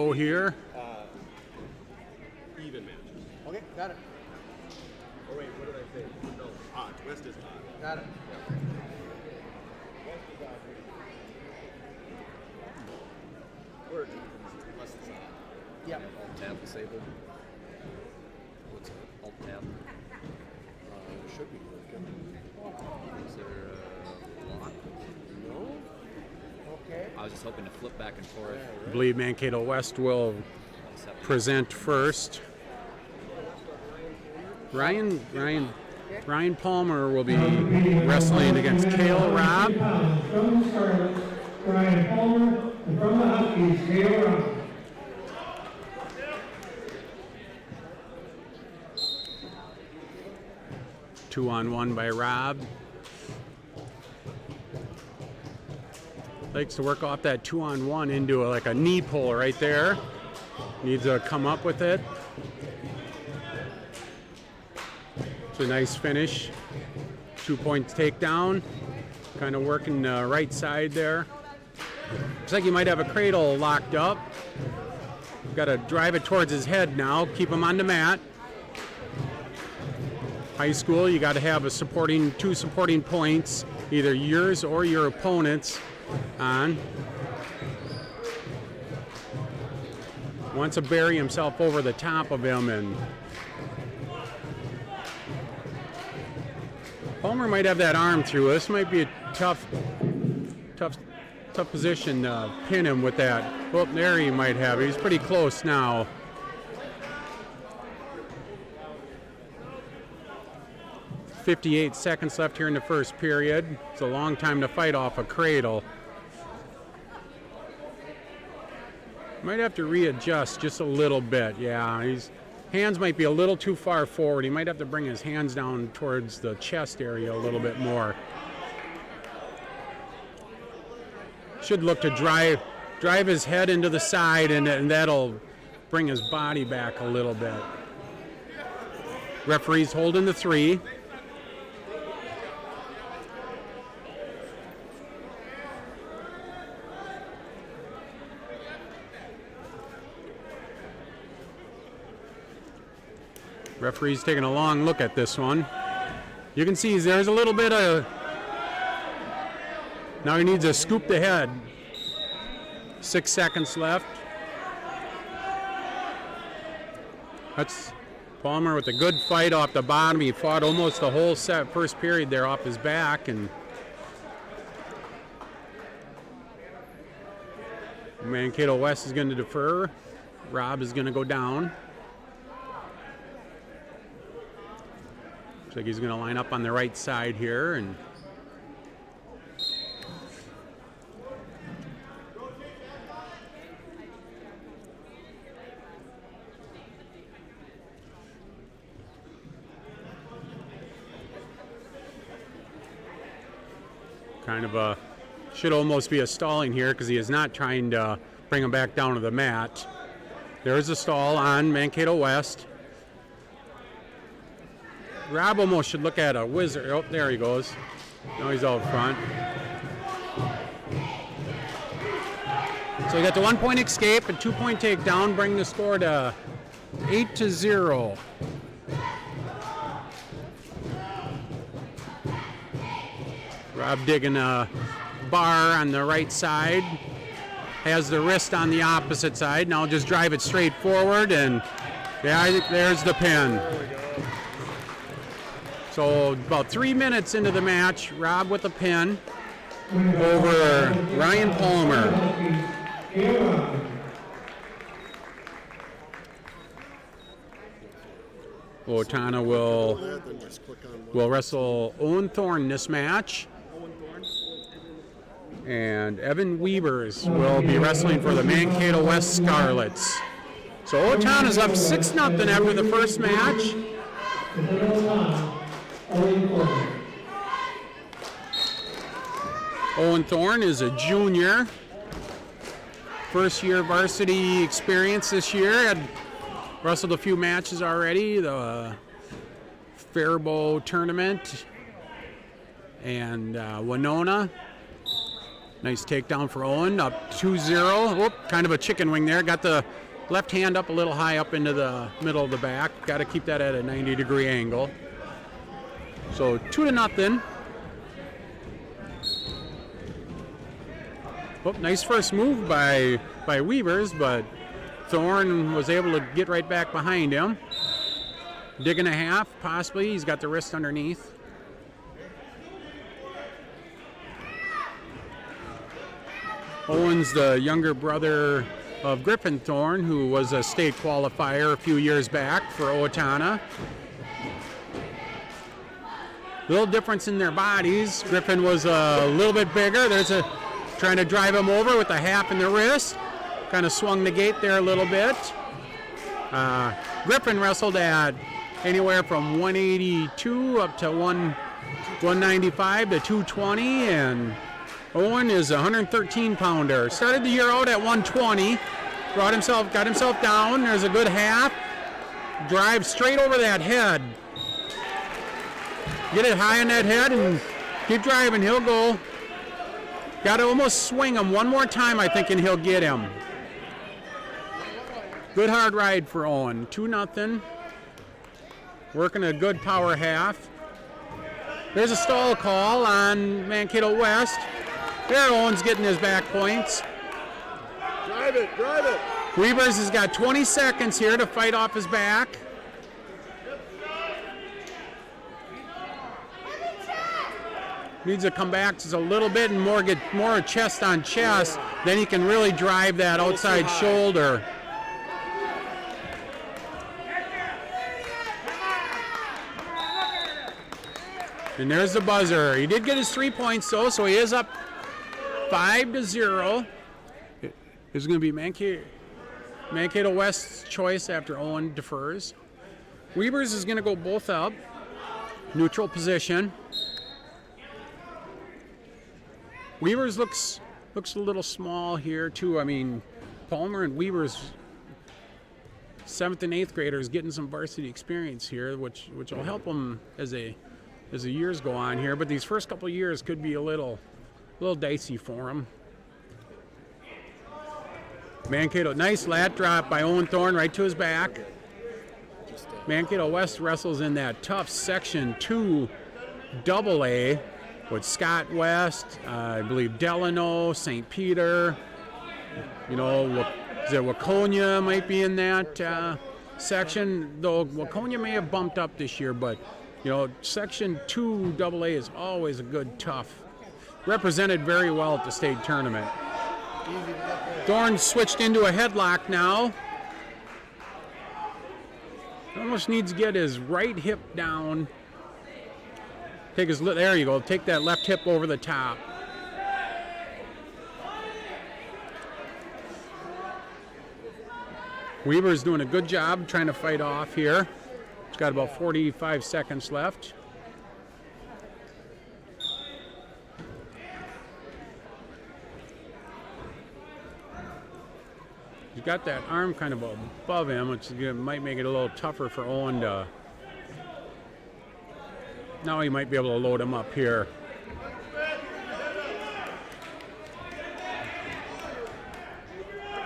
Here. Even matches. Okay, got it. Oh wait, what did I say? No, odd. West is odd. Got it. Yeah. West is odd. Where West is odd. Yeah. Alt tab disabled. What's it? Alt tab. Should be working. Is there a lock? No. Okay. I was just hoping to flip back and forth. Yeah, I right. believe Mankato West will present first. Ryan Palmer will be wrestling against Kale Robb. From the Scarlets, Ryan Palmer, and from the Huskies, Kale Robb. Two-on-one by Robb. Likes to work off that two-on-one into like a knee pull right there. Needs to come up with it. It's a nice finish. 2 points takedown. Kind of working the right side there. Looks like he might have a cradle locked up. Got to drive it towards his head now. Keep him on the mat. High school, you got to have two supporting points, either yours or your opponent's on. Wants to bury himself over the top of him, and Palmer might have that arm through. This might be a tough position to pin him with that. Oh, there he might have it. He's pretty close now. .58 seconds left here in the first period. It's a long time to fight off a cradle. Might have to readjust just a little bit. Yeah, his hands might be a little too far forward. He might have to bring his hands down towards the chest area a little bit more. Should look to drive his head into the side, and that'll bring his body back a little bit. Referee's holding the 3. Referee's taking a long look at this one. You can see there's a little bit of... Now he needs to scoop the head. 6 seconds left. That's Palmer with a good fight off the bottom. He fought almost the whole first period there off his back, and Mankato West is going to defer. Robb is going to go down. Looks like he's going to line up on the right side here, and kind of should almost be a stalling here because he is not trying to bring him back down to the mat. There's a stall on Mankato West. Robb almost should look at a wizard. Oh, there he goes. Now he's out front. So we got the 1 point escape, a 2 point takedown, bring the score to 8-0. Robb digging a bar on the right side. Has the wrist on the opposite side. Now just drive it straight forward, and yeah, there's the pin. So about 3 minutes into the match, Robb with a pin over Ryan Palmer. Owatonna will wrestle Owen Thorne this match. And Evan Weavers will be wrestling for the Mankato West Scarlets. So Owatonna's up 6-0 after the first match. Owen Thorne is a junior. First year varsity experience this year. Had wrestled a few matches already. The Faribault tournament and Winona. Nice takedown for Owen, up 2-0. Whoop, kind of a chicken wing there. Got the left hand up a little high up into the middle of the back. Got to keep that at a 90-degree angle. So 2-0. Oh, nice first move by Weavers, but Thorne was able to get right back behind him. Dig and a half, possibly. He's got the wrist underneath. Owen's the younger brother of Griffin Thorne, who was a state qualifier a few years back for Owatonna. Little difference in their bodies. Griffin was a little bit bigger. Trying to drive him over with a half in the wrist. Kind of swung the gate there a little bit. Griffin wrestled at anywhere from 182 up to 195 to 220, and Owen is a 113-pounder. Started the year out at 120. Got himself down. There's a good half. Drive straight over that head. Get it high on that head and keep driving. He'll go. Got to almost swing him one more time, I think, and he'll get him. Good hard ride for Owen. 2-0. Working a good power half. There's a stall call on Mankato West. There, Owen's getting his back points. Drive it, drive it. Weavers has got 20 seconds here to fight off his back. Needs to come back just a little bit and get more chest on chest. Then he can really drive that outside shoulder. And there's the buzzer. He did get his 3 points though, so he is up 5-0. This is going to be Mankato West's choice after Owen defers. Weavers is going to go both up. Neutral position. Weavers looks a little small here too. I mean, Palmer and Weavers, 7th and 8th graders, getting some varsity experience here, which will help them as the years go on here. But these first couple of years could be a little dicey for them. Mankato, nice lat drop by Owen Thorne right to his back. Mankato West wrestles in that tough Section 2 AA with Scott West, I believe Delano, St. Peter, Waconia might be in that section, though Waconia may have bumped up this year, but Section 2 AA is always a good tough. Represented very well at the state tournament. Thorne switched into a headlock now. Almost needs to get his right hip down. There you go. Take that left hip over the top. Weaver's doing a good job trying to fight off here. He's got about 45 seconds left. He's got that arm kind of above him, which might make it a little tougher for Owen to... Now he might be able to load him up here.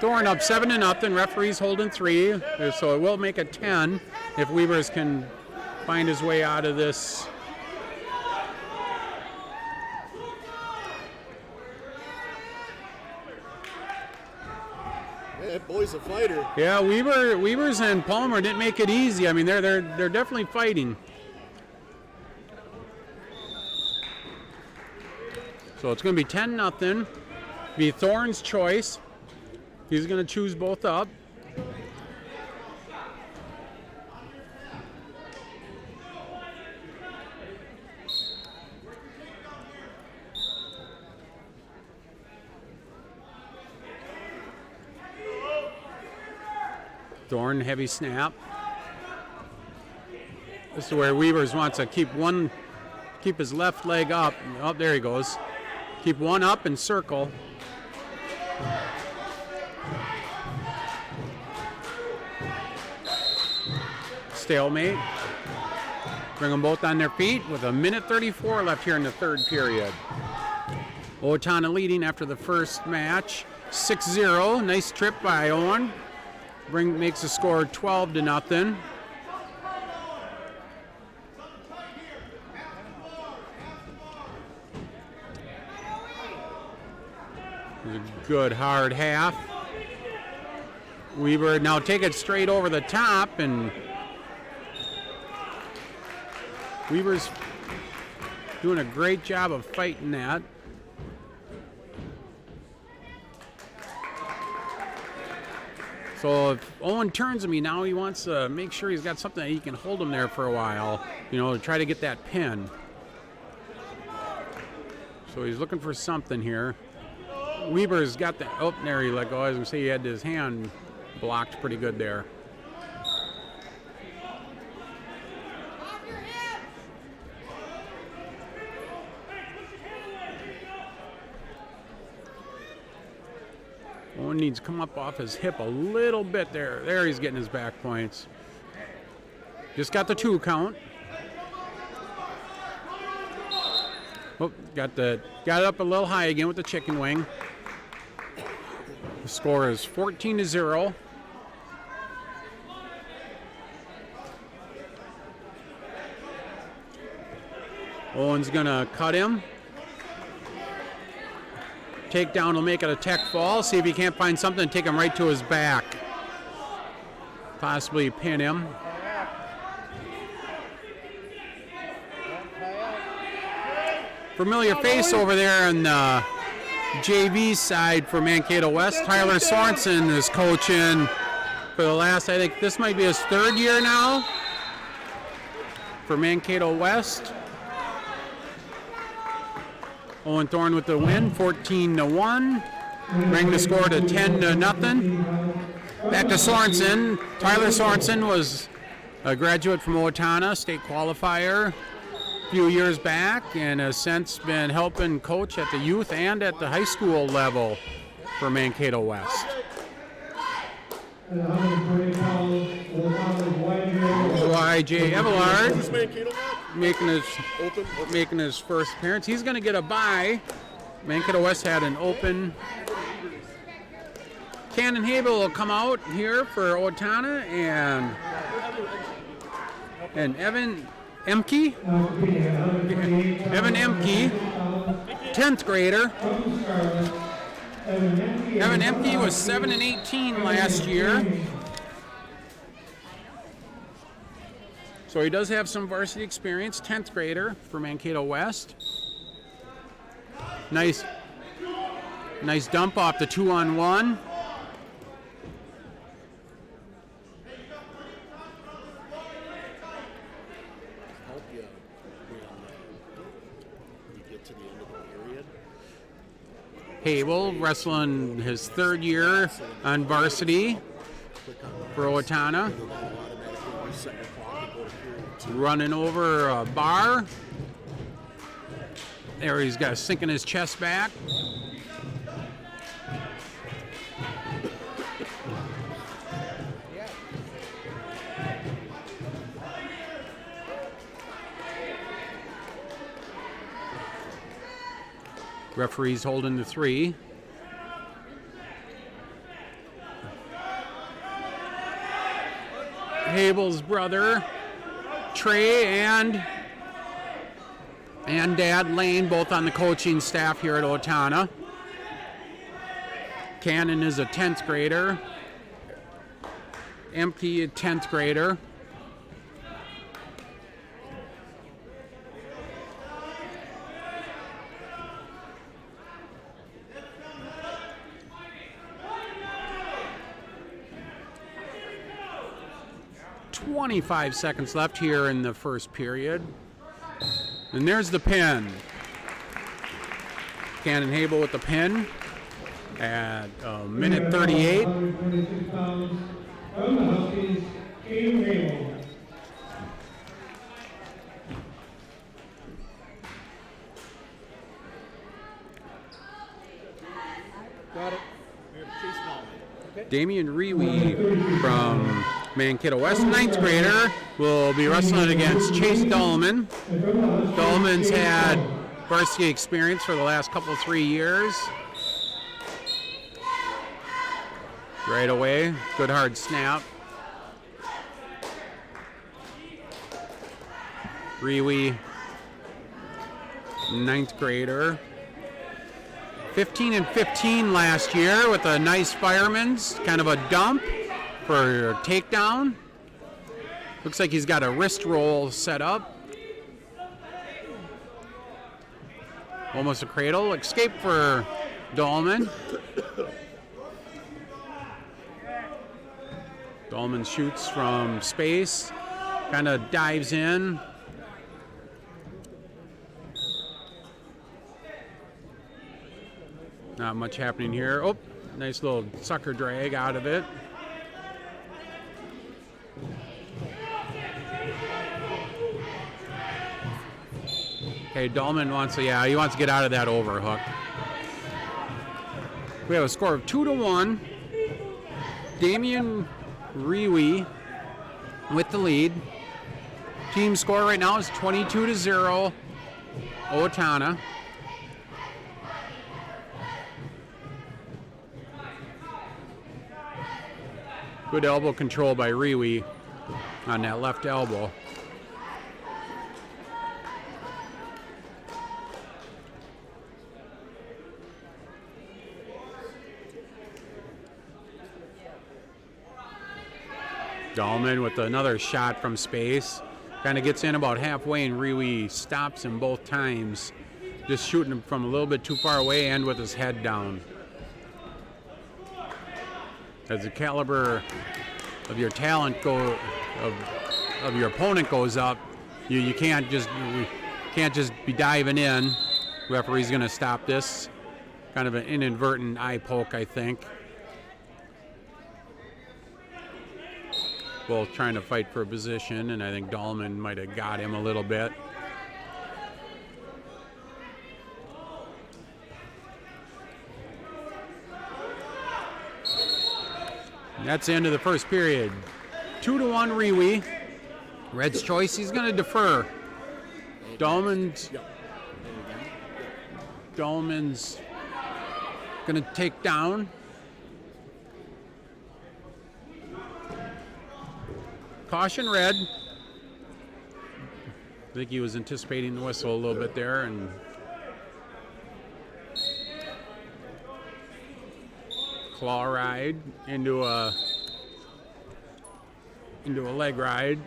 Thorne up 7-0. Referee's holding 3, so it will make it 10 if Weavers can find his way out of this. That boy's a fighter. Yeah, Weavers and Palmer didn't make it easy. I mean, they're definitely fighting. So it's going to be 10-0. Be Thorne's choice. He's going to choose both up. Thorne, heavy snap. This is where Weavers wants to keep his left leg up. Oh, there he goes. Keep one up and circle. Stalemate. Bring them both on their feet with 1:34 left here in the third period. Owatonna leading after the first match, 6-0. Nice trip by Owen. Makes the score 12-0. A good hard half. Weaver now take it straight over the top, and Weaver's doing a great job of fighting that. So if Owen turns to me now, he wants to make sure he's got something that he can hold him there for a while, you know, to try to get that pin. So he's looking for something here. Weaver's got the, oh, there he let go. I was going to say he had his hand blocked pretty good there. Owen needs to come up off his hip a little bit there. There he's getting his back points. Just got the 2 count. Oh, got it up a little high again with the chicken wing. The score is 14-0. Owen's gonna cut him. Takedown will make it a tech fall. See if he can't find something, take him right to his back. Possibly pin him. Familiar face over there on the JV side for Mankato West. Tyler Sorensen is coaching for the last, I think this might be his 3rd year now for Mankato West. Owen Thorne with the win, 14-1. Bring the score to 10-0. Back to Sorensen. Tyler Sorensen was a graduate from Owatonna, state qualifier a few years back, and has since been helping coach at the youth and at the high school level for Mankato West. YJ Everard making his first appearance. He's going to get a bye. Mankato West had an open. Cannon Habel will come out here for Owatonna, and Evan Emke. Evan Emke, 10th grader. Evan Emke was 7-18 last year. So he does have some varsity experience, 10th grader for Mankato West. Nice dump off the 2-on-1. Help you when you get to the end of the period. Habel wrestling his 3rd year on varsity for Owatonna. Running over a bar. There he's got sinking his chest back. Referee's holding the 3. Habel's brother Trey and Dad Lane, both on the coaching staff here at Owatonna. Cannon is a 10th grader. Empty, a 10th grader. .25 seconds left here in the first period. And there's the pin. Cannon Habel with the pin at minute 38. Got it. Damian Rewe from Mankato West, 9th grader, will be wrestling against Chase Dullman. Dullman's had varsity experience for the last couple, 3 years. Right away, good hard snap. Riwi, 9th grader. 15 and 15 last year with a nice fireman's, kind of a dump for takedown. Looks like he's got a wrist roll set up. Almost a cradle. Escape for Dahlman. Dahlman shoots from space, kind of dives in. Not much happening here. Oh, nice little sucker drag out of it. Okay, Dahlman wants to, he wants to get out of that overhook. We have a score of 2-1. Damian Riwi with the lead. Team score right now is 22-0. Owatonna. Good elbow control by Riwi on that left elbow. Dahlman with another shot from space. Kind of gets in about halfway and Riwi stops him both times. Just shooting him from a little bit too far away and with his head down. As the caliber of your talent of your opponent goes up, you can't just be diving in. Referee's going to stop this. Kind of an inadvertent eye poke, I think. Both trying to fight for a position, and I think Dahlman might have got him a little bit. And that's the end of the first period. 2-1 Riwi. Red's choice, he's going to defer. Dahlman's going to take down. Caution red. I think he was anticipating the whistle a little bit there, and claw ride into a leg ride.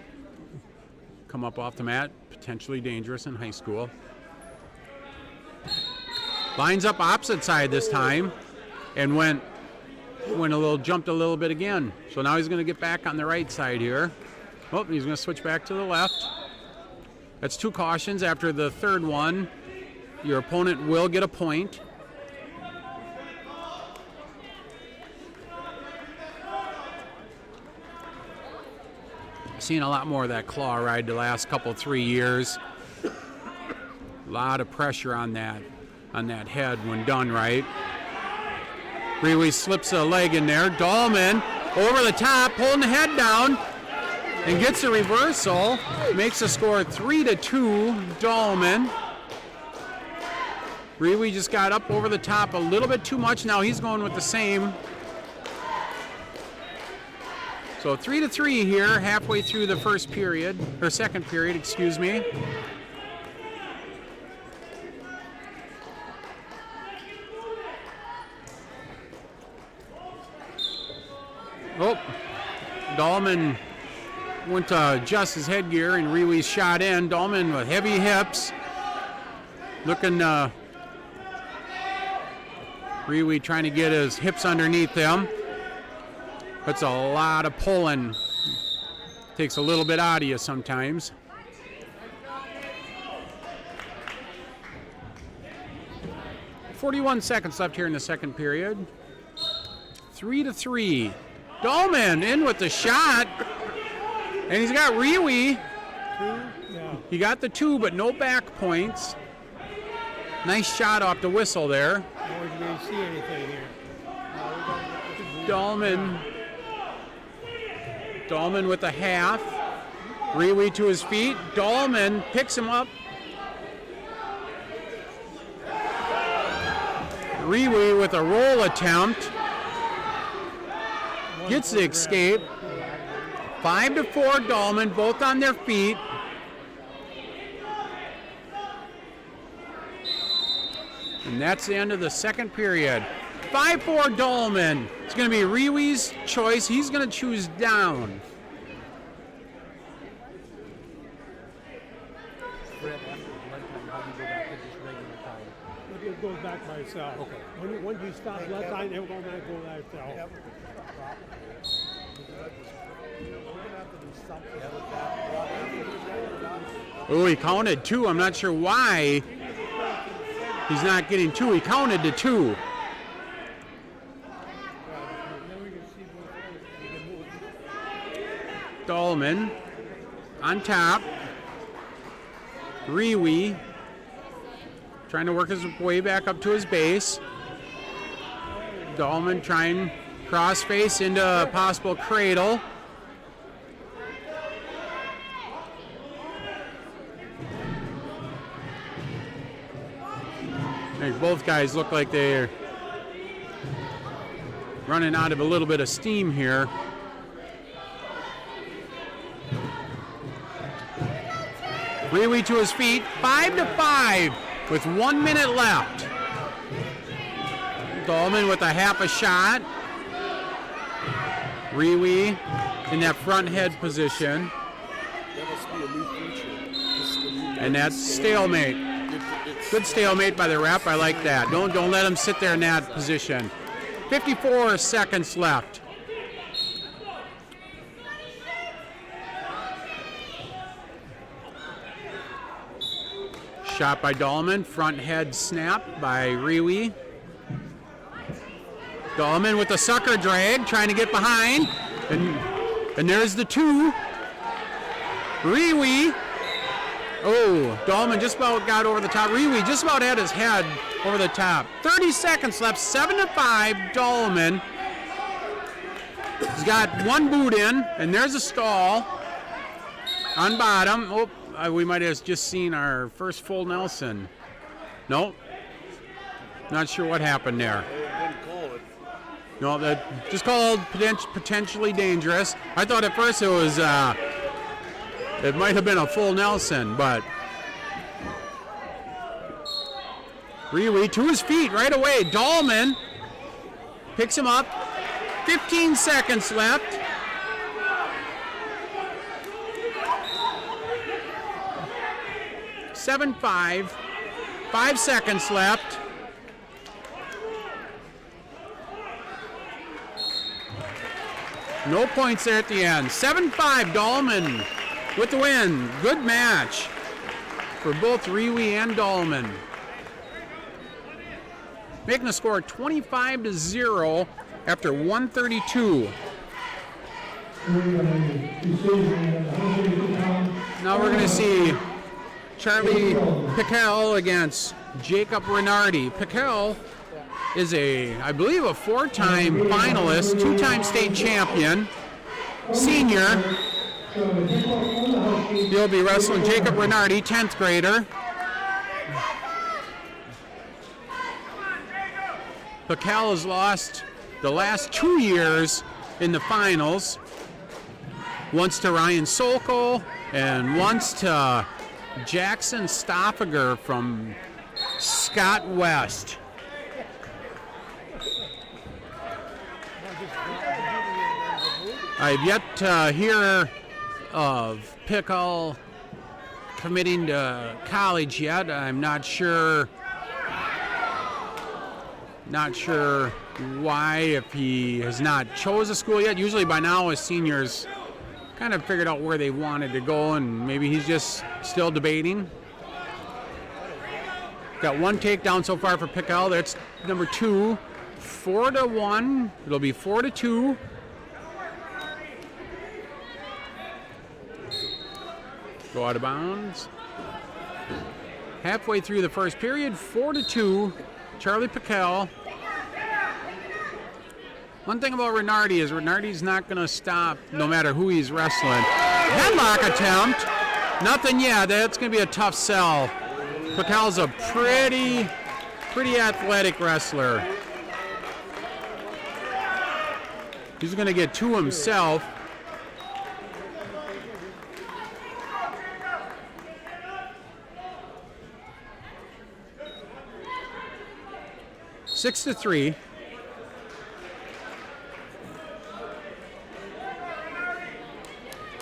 Come up off the mat, potentially dangerous in high school. Lines up opposite side this time, and jumped a little bit again. So now he's going to get back on the right side here. Oh, he's going to switch back to the left. That's 2 cautions. After the third one, your opponent will get a point. Seen a lot more of that claw ride the last couple, 3 years. A lot of pressure on that head when done right. Riwi slips a leg in there. Dahlman over the top, pulling the head down, and gets a reversal. Makes the score 3-2, Dahlman. Riwi just got up over the top a little bit too much. Now he's going with the same. So 3-3 here, halfway through the second period, excuse me. Oh, Dahlman went to adjust his headgear and Riwi shot in. Dahlman with heavy hips. Looking, Riwi trying to get his hips underneath him. That's a lot of pulling. Takes a little bit out of you sometimes. .41 seconds left here in the second period. 3-3. Dahlman in with the shot. And he's got Riwi. He got the 2, but no back points. Nice shot off the whistle there. I don't really see anything here. Dahlman with a half. Riwi to his feet. Dahlman picks him up. Riwi with a roll attempt. Gets the escape. 5-4 Dahlman, both on their feet. And that's the end of the second period. 5-4 Dahlman. It's going to be Riwi's choice. He's going to choose down. It goes back by itself. Okay. When you stop left time, it will go back by itself. Oh, he counted 2. I'm not sure why he's not getting 2. He counted to 2. Dahlman on top. Riwi trying to work his way back up to his base. Dahlman trying cross face into a possible cradle. Both guys look like they're running out of a little bit of steam here. Riwi to his feet, 5-5 with 1 minute left. Dahlman with a half a shot. Riwi in that front head position. That must be a new feature. And that's stalemate. Good stalemate by the ref. I like that. Don't let him sit there in that position. 54 seconds left. Shot by Dahlman. Front head snap by Riwi. Dahlman with the sucker drag, trying to get behind. And there's the 2. Riwi. Oh, Dahlman just about got over the top. Riwi just about had his head over the top. 30 seconds left, 7-5, Dahlman. He's got 1 boot in, and there's a stall on bottom. Oh, we might have just seen our first full Nelson. Nope. Not sure what happened there. No, that just called potentially dangerous. I thought at first it was... it might have been a full Nelson, but Riwi to his feet right away. Dahlman picks him up. 15 seconds left. Seven, 5 seconds left. No points there at the end. 7-5, Dahlman with the win. Good match for both Riwi and Dahlman. Making the score 25-0 after 132. Now we're going to see Charlie Piquel against Jacob Renardi. Piquel is I believe, a 4-time finalist, 2-time state champion, senior. He'll be wrestling Jacob Renardi, 10th grader. Piquel has lost the last 2 years in the finals. Once to Ryan Sokol and once to Jackson Stoffager from Scott West. I've yet to hear of Piquel committing to college yet. I'm not sure why, if he has not chose a school yet. Usually by now his seniors kind of figured out where they wanted to go, and maybe he's just still debating. Got 1 takedown so far for Piquel. That's number 2. 4-1. It'll be 4-2. Go out of bounds. Halfway through the first period, 4-2. Charlie Piquel. One thing about Renardi is Renardi's not going to stop no matter who he's wrestling. Headlock attempt. Nothing yet. That's going to be a tough sell. Piquel's a pretty Pretty athletic wrestler. He's going to get two himself. Six to 3.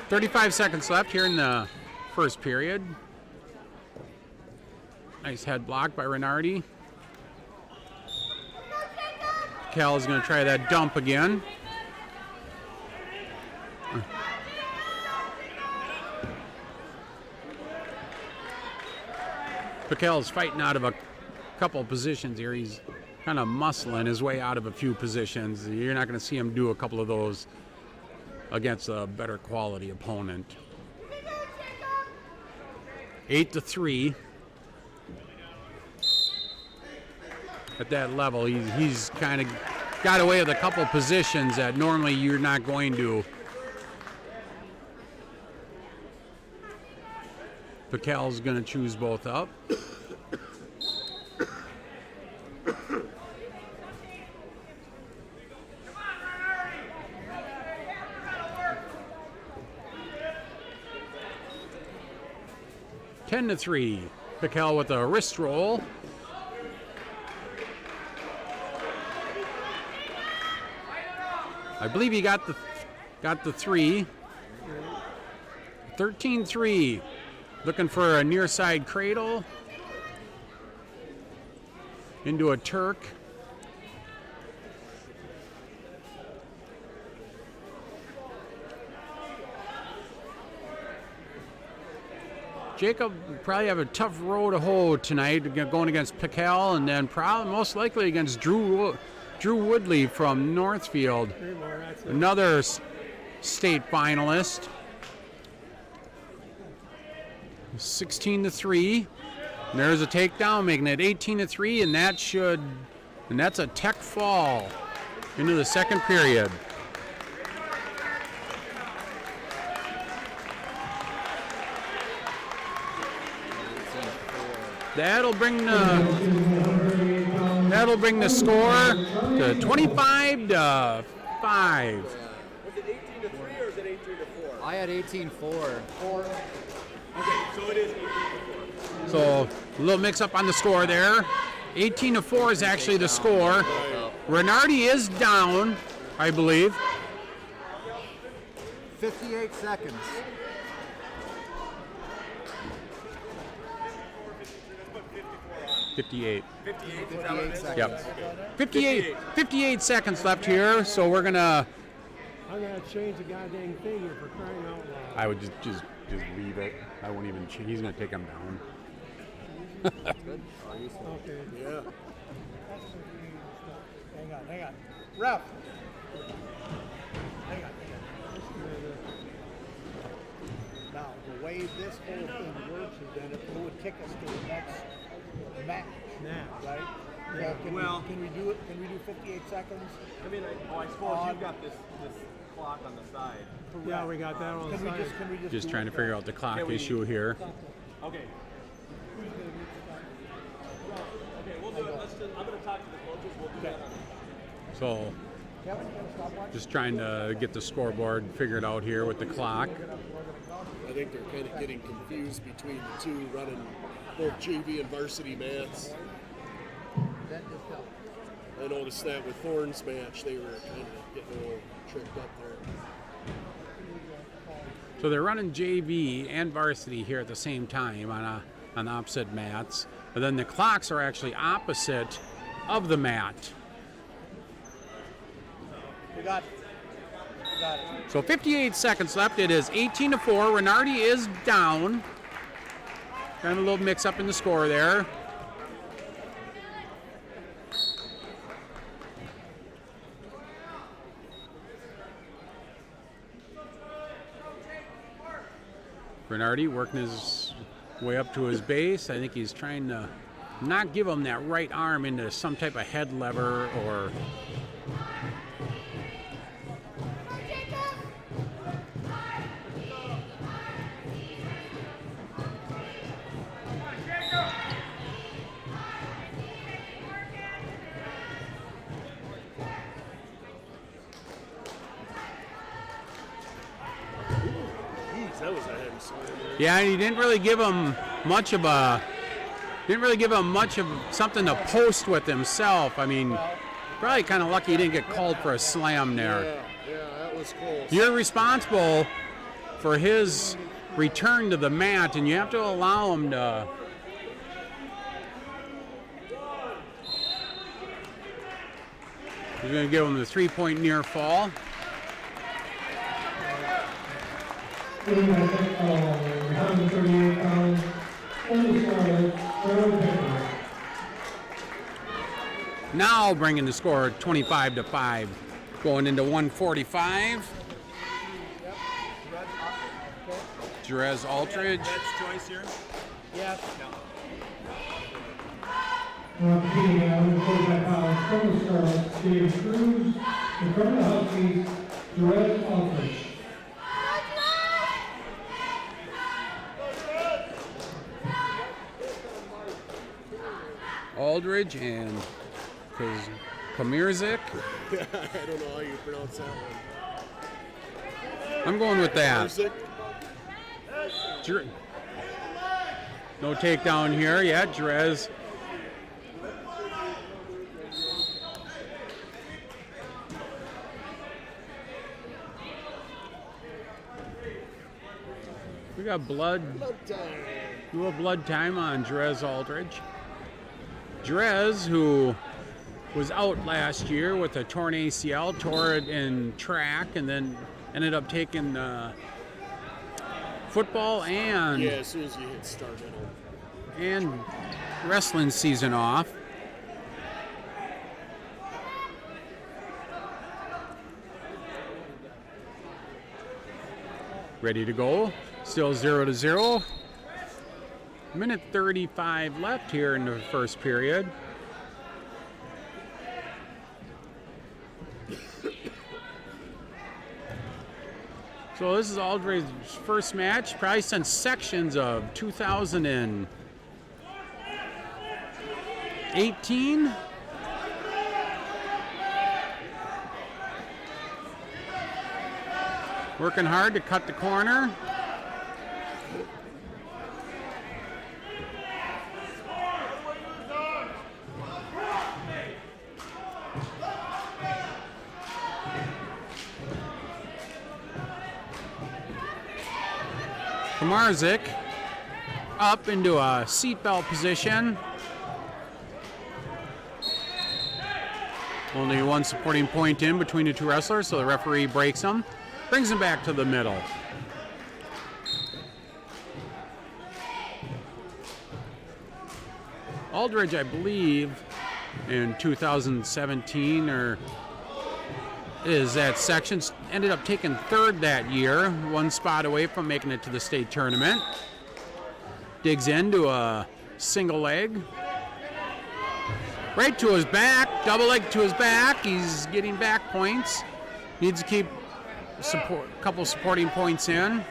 "35 seconds left here in the first period. Nice head block by Renardi. Cal is going to try that dump again. Piquel's fighting out of a couple of positions here. He's kind of muscling his way out of a few positions. You're not going to see him do a couple of those against a better quality opponent. 8 to 3. At that level, he's kind of got away with a couple of positions that normally you're not going to. Piquel's going to choose both up. Ten to 3. Piquel with a wrist roll. I believe he got the 3. 13-3. Looking for a near side cradle. Into a Turk. Jacob will probably have a tough row to hoe tonight, going against Piquel, and then probably most likely against Drew Woodley from Northfield, another state finalist. 16 to 3. And there's a takedown, making it 18 to 3, and that's a tech fall into the second period. That'll bring the score to 25 to 5. Was it 18 to 3 or is it 18 to 4? I had 18-4. Okay, so it is 18 to 4. So a little mix up on the score there. 18 to 4 is actually the score. Renardi is down, I believe. 58 seconds. 58. 58 seconds. Yep. 58 seconds left here, so we're gonna. I'm gonna change the goddamn thing here for crying out loud. I would just leave it. I won't even change. He's gonna take him down. Okay. Yeah. Hang on. Ref. Hang on. Now, the way this whole thing works is that it would kick us to the next match. Right? Yeah. So can we do it? Can we do 58 seconds? I mean, I suppose you've got this clock on the side. Yeah, we got that on the side. Can we just Just do trying it? to figure out the clock issue here. Okay. Okay, we'll do it. I'm going to talk to the coaches. We'll do that. So Kevin, you got a stopwatch? just trying to get the scoreboard figured out here with the clock. I think they're kind of getting confused between the two running both JV and varsity mats. That just helped. I noticed that with Thorne's match, they were kind of getting a little tricked up there. So they're running JV and varsity here at the same time on opposite mats, but then the clocks are actually opposite of the mat. We got it. So 58 seconds left. It is 18 to 4. Renardi is down. Kind of a little mix up in the score there. Renardi working his way up to his base. I think he's trying to not give him that right arm into some type of head lever or. That was a heavy slam. Yeah, he didn't really give him much of something to post with himself. I mean, probably kind of lucky he didn't get called for a slam there. Yeah, that was close. You're responsible for his return to the mat, and you have to allow him to. He's going to give him the 3-point near fall. Leading by 138 pounds, only Charlotte, third picker. Now bringing the score 25-5, going into 145. Jerez Aldridge. That's choice here. Yes. Competing at 145 pounds, from the Charlotte, Dave Cruz, and from the Huskies, Jerez Aldridge. Aldridge and Kamirzik. I don't know how you pronounce that one. I'm going with that. Music. No takedown here yet. Jerez. We got blood. Do a blood time on Jerez Aldridge. Jerez, who was out last year with a torn ACL, tore it in track, and then ended up taking football and Yeah, as soon as you hit start, and wrestling season off. Ready to go. Still 0-0. Minute 35 left here in the first period. So this is Aldridge's first match, probably since sections of 2018. Working hard to cut the corner. Kamarzik up into a seatbelt position. Only one supporting point in between the two wrestlers, so the referee breaks them, brings them back to the middle. Aldridge, I believe, in 2017 or is that section, ended up taking third that year, one spot away from making it to the state tournament. Digs into a single leg. Right to his back, double leg to his back. He's getting back points. Needs to keep a couple supporting points in.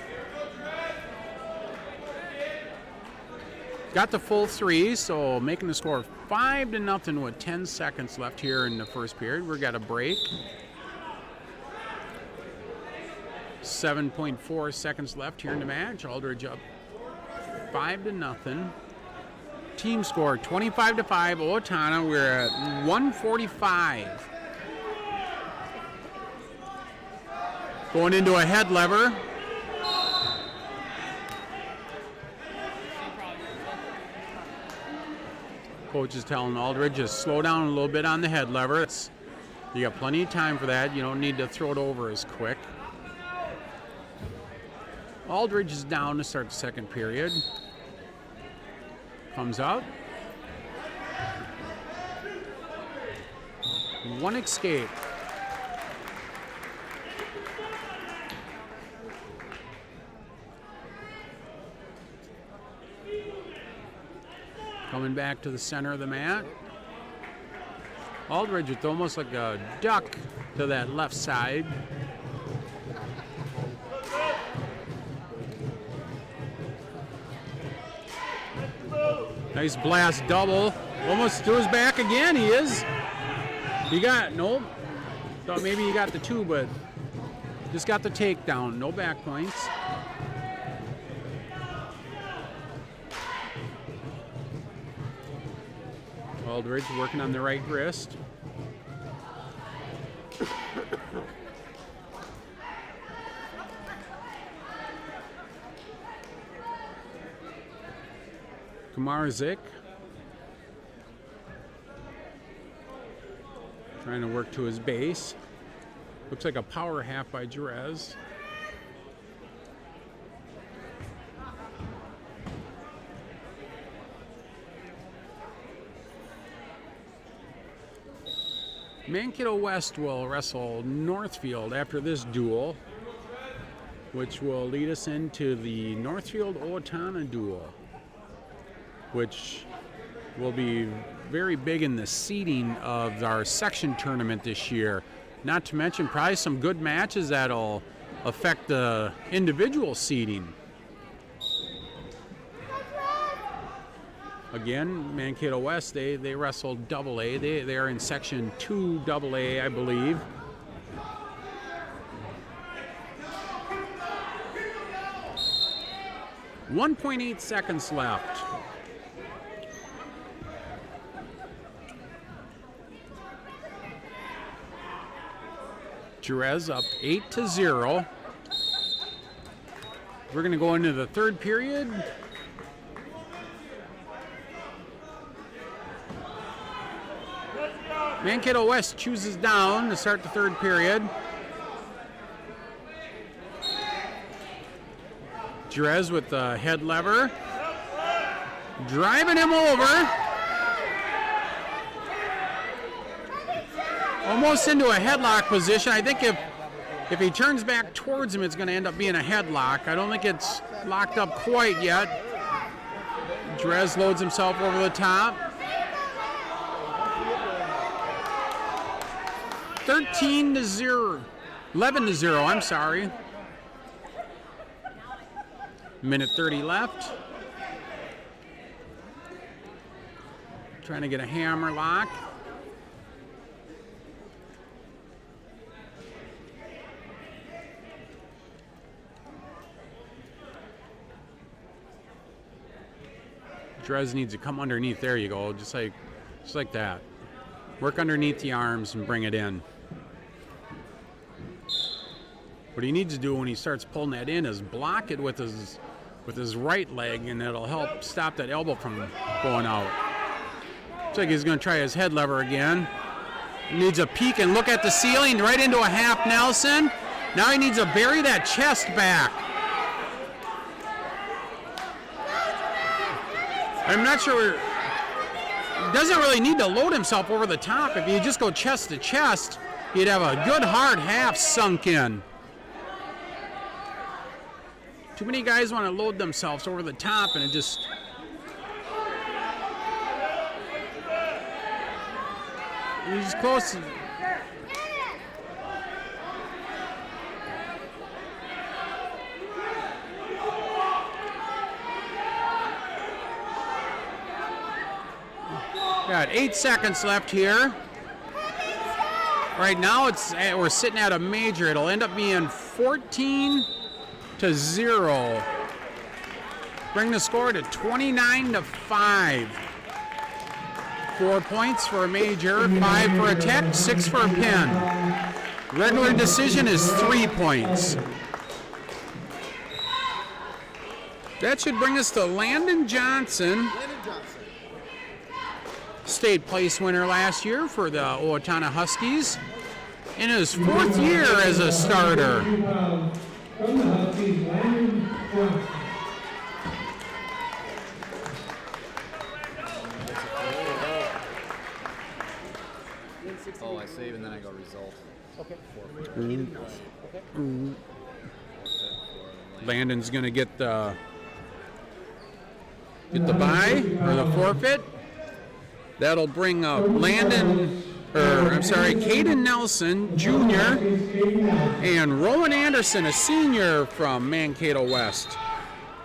Got the full three, so making the score 5-0 with 10 seconds left here in the first period. We've got a break. 7.4 seconds left here in the match. Aldridge up 5-0. Team score 25-5. Owatonna. We're at 145. Going into a head lever. Coach is telling Aldridge just slow down a little bit on the head lever. You got plenty of time for that. You don't need to throw it over as quick. Aldridge is down to start the second period. Comes out. One escape. Coming back to the center of the mat. Aldridge with almost like a duck to that left side. Nice blast double. Almost to his back again, he is. He got, nope. Thought maybe he got the two, but just got the takedown. No back points. Eldridge working on the right wrist. Kamarzik trying to work to his base. Looks like a power half by Jerez. Mankato West will wrestle Northfield after this duel, which will lead us into the Northfield Owatonna duel, which will be very big in the seeding of our section tournament this year. Not to mention probably some good matches that'll affect the individual seeding. Again, Mankato West, they wrestled AA. They are in section 2 AA, I believe. .8 seconds left. Jerez up 8-0. We're going to go into the third period. Mankato West chooses down to start the third period. Jerez with the head lever, driving him over. Almost into a headlock position. I think if he turns back towards him, it's going to end up being a headlock. I don't think it's locked up quite yet. Jerez loads himself over the top. 13-0, 11-0, I'm sorry. Minute 30 left. Trying to get a hammer lock. Jerez needs to come underneath. There you go, just like that. Work underneath the arms and bring it in. What he needs to do when he starts pulling that in is block it with his right leg, and it'll help stop that elbow from going out. Looks like he's going to try his head lever again. He needs a peek and look at the ceiling, right into a half Nelson. Now he needs to bury that chest back. I'm not sure. He doesn't really need to load himself over the top. If you just go chest to chest, he'd have a good hard half sunk in. Too many guys want to load themselves over the top, and it just... He's close. Got 8 seconds left here. Right now we're sitting at a major. It'll end up being 14-0. Bring the score to 29-5. 4 points for a major, 5 for a tech, 6 for a pin. Regular decision is 3 points. That should bring us to Landon Johnson. State place winner last year for the Owatonna Huskies. In his 4th year as a starter. From the Huskies, Landon Johnson. Oh, I save and then I go result. Okay. Landon's going to get the bye or the forfeit. That'll bring up Caden Nelson, Jr., and Rowan Anderson, a senior from Mankato West.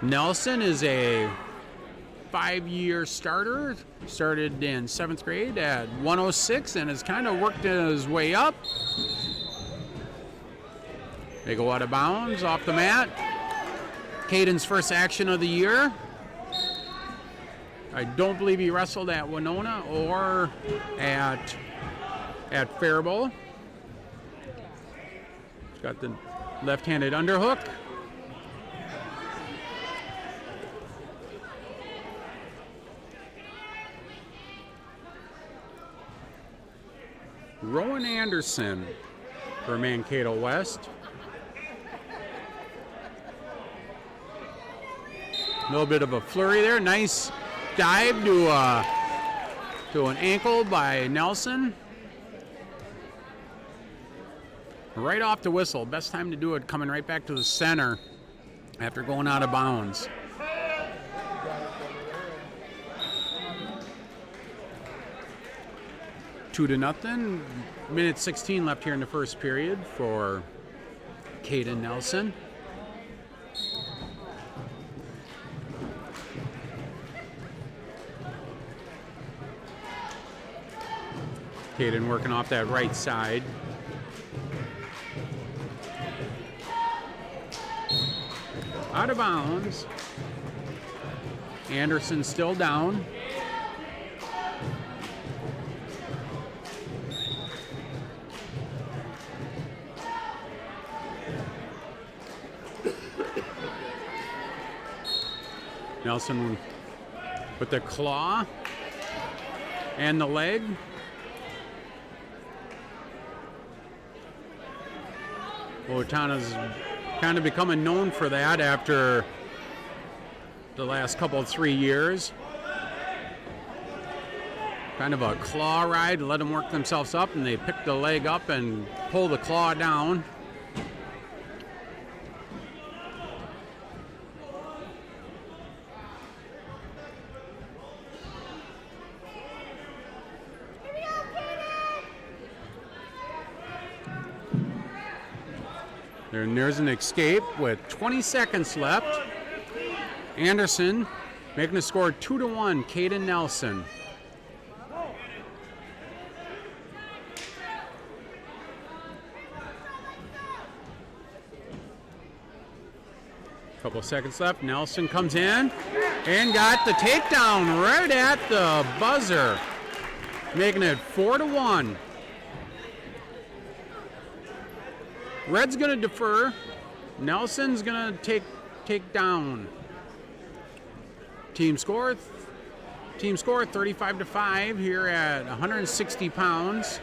Nelson is a 5-year starter, started in 7th grade at 106 and has kind of worked his way up. They go out of bounds, off the mat. Caden's first action of the year. I don't believe he wrestled at Winona or at Faribault. He's got the left-handed underhook. Rowan Anderson for Mankato West. A little bit of a flurry there. Nice dive to an ankle by Nelson. Right off the whistle. Best time to do it, coming right back to the center after going out of bounds. 2-0. Minute 16 left here in the first period for Caden Nelson. Caden working off that right side. Out of bounds. Anderson still down. Nelson with the claw and the leg. Owatonna's kind of becoming known for that after the last couple of 3 years. Kind of a claw ride, let them work themselves up, and they pick the leg up and pull the claw down. And there's an escape with 20 seconds left. Anderson making the score 2-1, Caden Nelson. Couple seconds left. Nelson comes in and got the takedown right at the buzzer, making it 4-1. Red's going to defer. Nelson's going to take down. Team score 35-5 here at 160 pounds.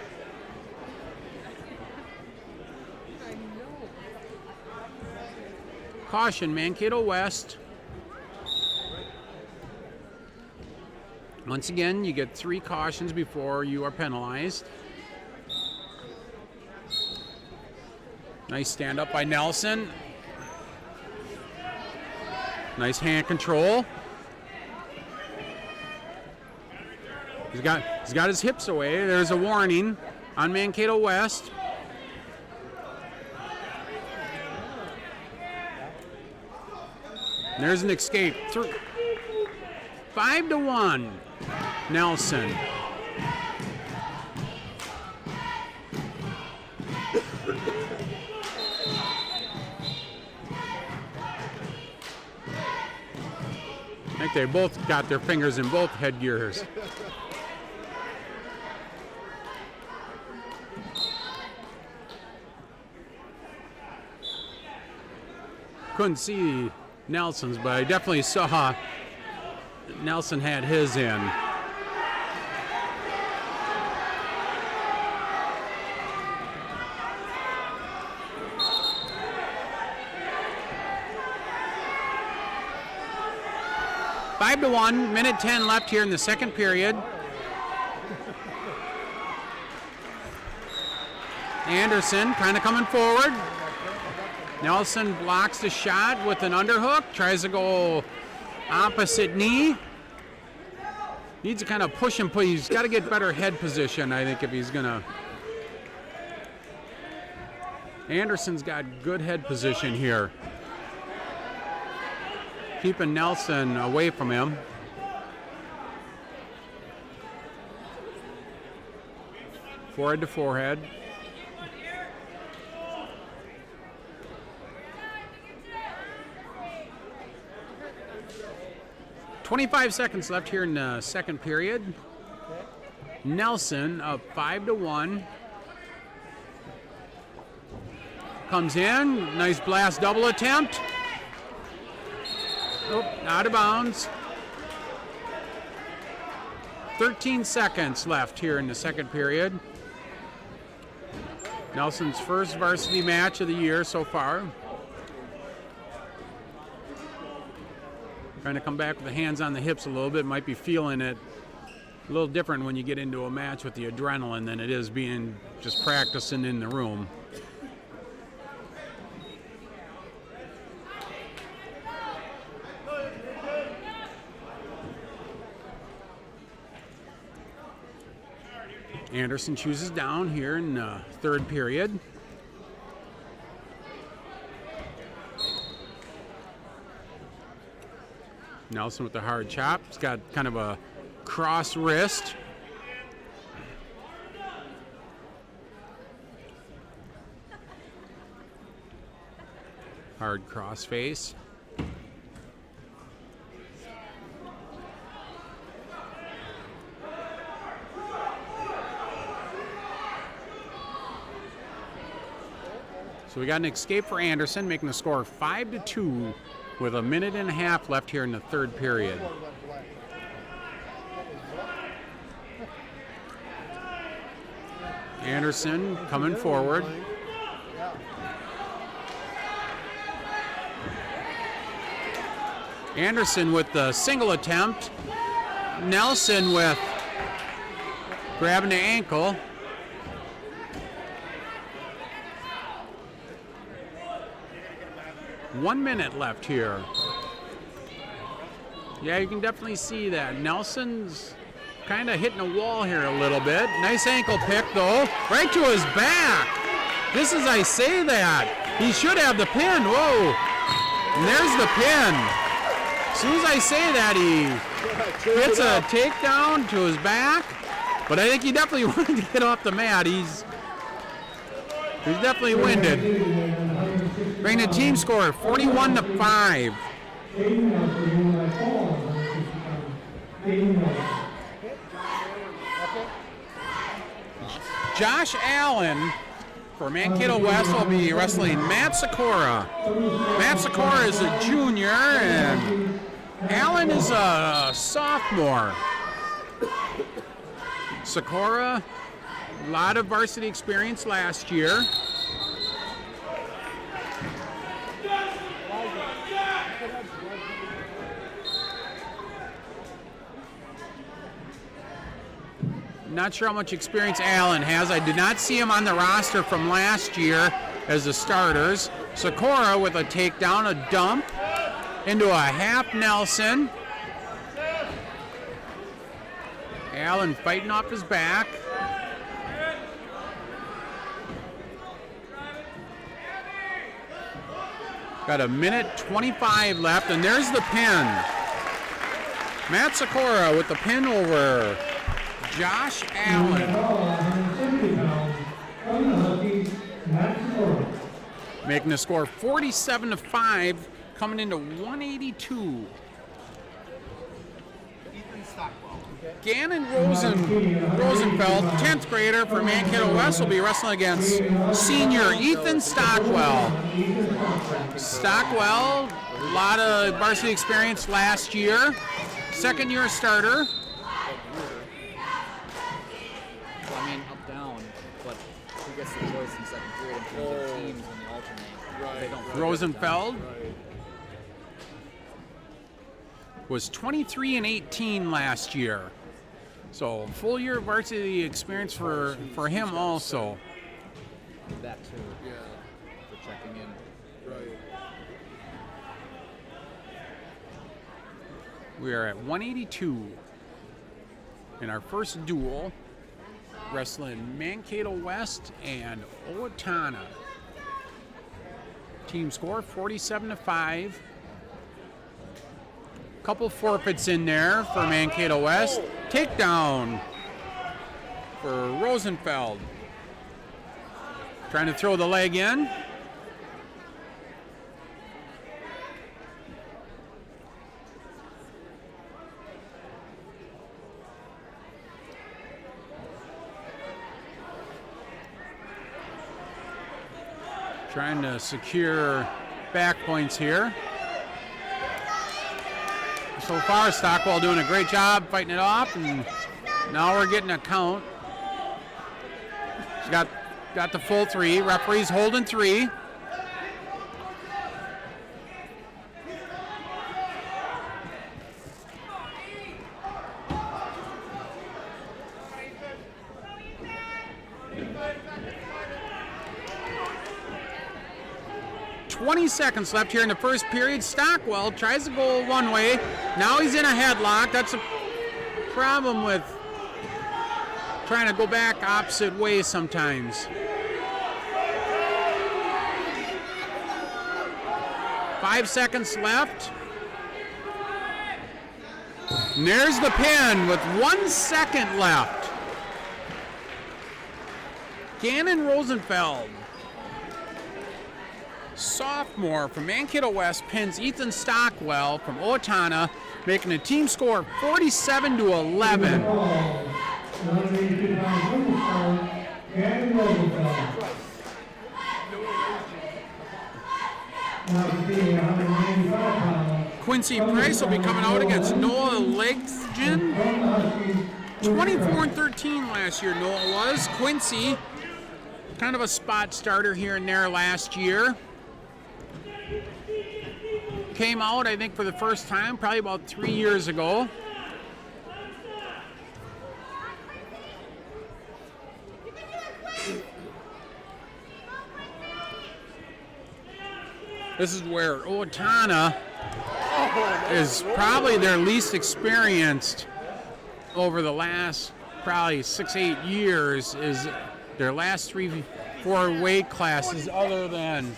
Caution, Mankato West. Once again, you get 3 cautions before you are penalized. Nice stand up by Nelson. Nice hand control. He's got his hips away. There's a warning on Mankato West. There's an escape. 5-1, Nelson. I think they both got their fingers in both headgears. Couldn't see Nelson's, but I definitely saw Nelson had his in. Five to 1, minute 10 left here in the second period. Anderson kind of coming forward. Nelson blocks the shot with an underhook, tries to go opposite knee. Needs to kind of push and pull. He's got to get better head position, I think, if he's going to. Anderson's got good head position here, keeping Nelson away from him. Forehead to forehead. 25 seconds left here in the second period. Nelson up 5-1. Comes in, nice blast double attempt. Oh, out of bounds. 13 seconds left here in the second period. Nelson's first varsity match of the year so far. Trying to come back with the hands on the hips a little bit. Might be feeling it a little different when you get into a match with the adrenaline than it is being just practicing in the room. Anderson chooses down here in the third period. Nelson with the hard chop. He's got kind of a cross wrist. Hard cross face. So we got an escape for Anderson, making the score 5-2 with a minute and a half left here in the third period. Anderson coming forward. Anderson with the single attempt. Nelson with grabbing the ankle. One minute left here. Yeah, you can definitely see that. Nelson's kind of hitting a wall here a little bit. Nice ankle pick, though. Right to his back. This is, I say that. He should have the pin. Whoa. And there's the pin. As soon as I say that, he hits a takedown to his back. But I think he definitely wanted to get off the mat. He's definitely winded. Bring the team score 41-5. Josh Allen for Mankato West will be wrestling Matt Sikora. Matt Sikora is a junior and Allen is a sophomore. Sikora, a lot of varsity experience last year. Not sure how much experience Allen has. I did not see him on the roster from last year as the starters. Sikora with a takedown, a dump into a half Nelson. Allen fighting off his back. Got a minute 25 left, and there's the pin. Matt Sikora with the pin over Josh Allen. Making the score 47-5, coming into 182. Gannon Rosenfeld, 10th grader for Mankato West, will be wrestling against senior Ethan Stockwell. Stockwell, a lot of varsity experience last year. Second year starter. I mean, up, down, but who gets the choice in second period in terms of teams when they alternate? Right. They don't Rosenfeld was 23-18 last year. So full year varsity experience for him also. that too. Yeah. For checking in. Right. We are at 182 in our first duel, wrestling Mankato West and Owatonna. Team score 47-5. Couple forfeits in there for Mankato West. Takedown for Rosenfeld. Trying to throw the leg in. Trying to secure back points here. So far, Stockwell doing a great job fighting it off, and now we're getting a count. She's got the full 3. Referee's holding 3. Seconds left here in the first period. Stockwell tries to go one way. Now he's in a headlock. That's a problem with trying to go back opposite way sometimes. 5 seconds left. And there's the pin with 1 second left. Gannon Rosenfeld, sophomore from Mankato West, pins Ethan Stockwell from Owatonna, making a team score 47-11. Quincy Price will be coming out against Noah Leggen. 24-13 last year Noah was. Quincy, kind of a spot starter here and there last year. Came out, I think, for the first time probably about 3 years ago. This is where Owatonna is probably their least experienced over the last probably 6-8 years. Is their last 3-4 weight classes other than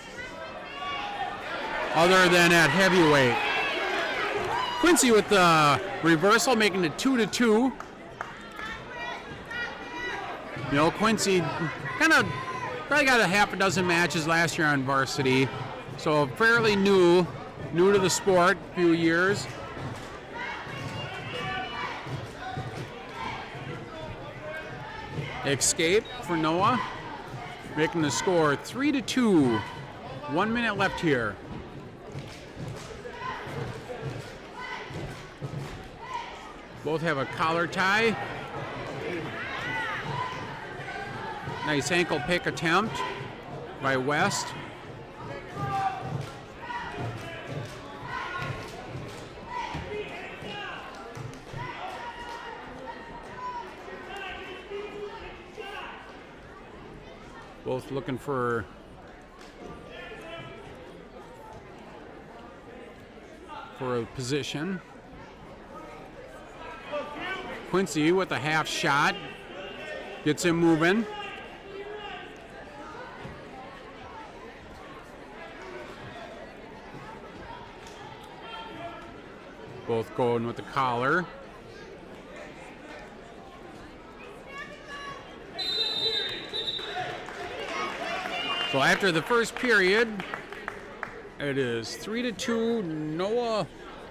at heavyweight. Quincy with the reversal, making it 2-2. You know, Quincy probably got a half a dozen matches last year on varsity, so fairly new to the sport, a few years. Escape for Noah, making the score 3-2. 1 minute left here. Both have a collar tie. Nice ankle pick attempt by West. Both looking for a position. Quincy with a half shot, gets him moving. Both going with the collar. So after the first period, it is 3-2 Noah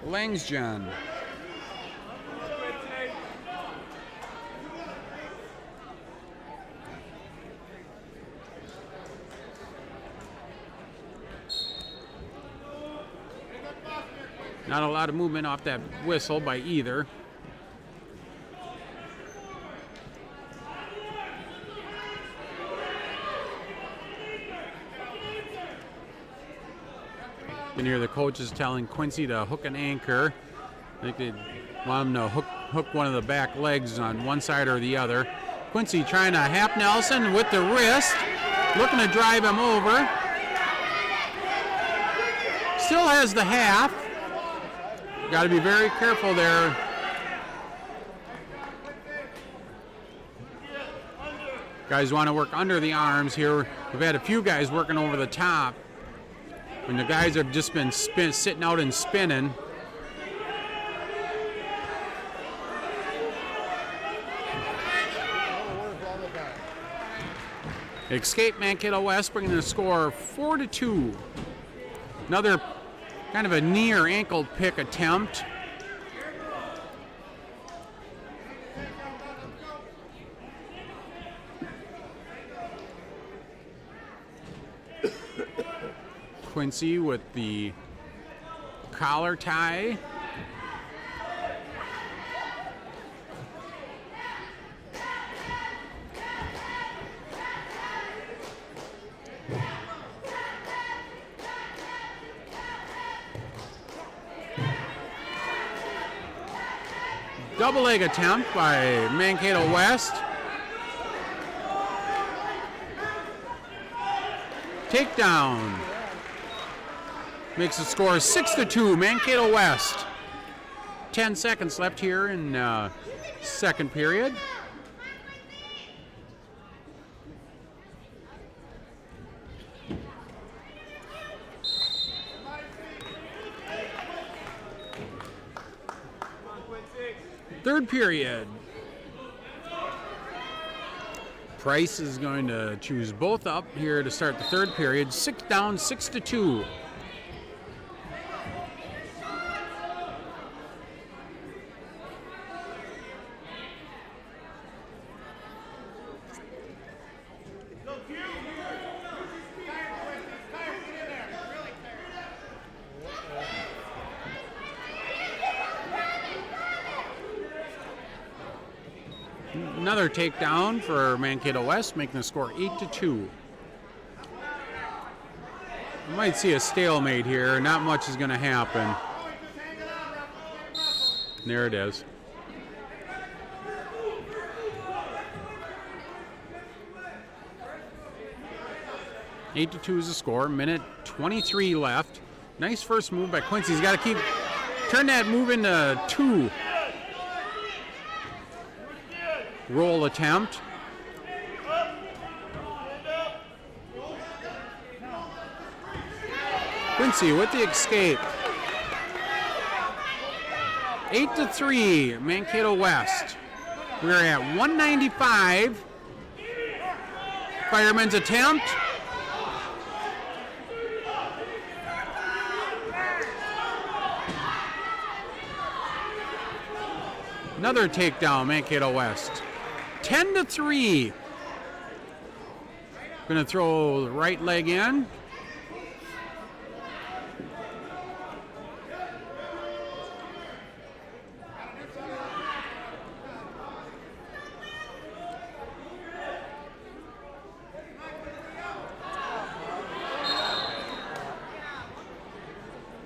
Langsjan. Not a lot of movement off that whistle by either. You can hear the coaches telling Quincy to hook an anchor. I think they want him to hook one of the back legs on one side or the other. Quincy trying to half Nelson with the wrist, looking to drive him over. Still has the half. Got to be very careful there. Guys want to work under the arms here. We've had a few guys working over the top. When the guys have just been sitting out and spinning. Escape Mankato West, bringing the score 4-2. Another kind of a near ankle pick attempt. Quincy with the collar tie. Double leg attempt by Mankato West. Takedown. Makes the score 6-2, Mankato West. 10 seconds left here in second period. Third period. Price is going to choose both up here to start the third period. Down 6-2. Another takedown for Mankato West, making the score 8-2. You might see a stalemate here. Not much is going to happen. There it is. Eight to 2 is the score. Minute 23 left. Nice first move by Quincy. He's got to turn that move into 2. Roll attempt. Quincy with the escape. 8-3, Mankato West. We're at 195. Fireman's attempt. Another takedown, Mankato West. 10-3. Gonna throw the right leg in.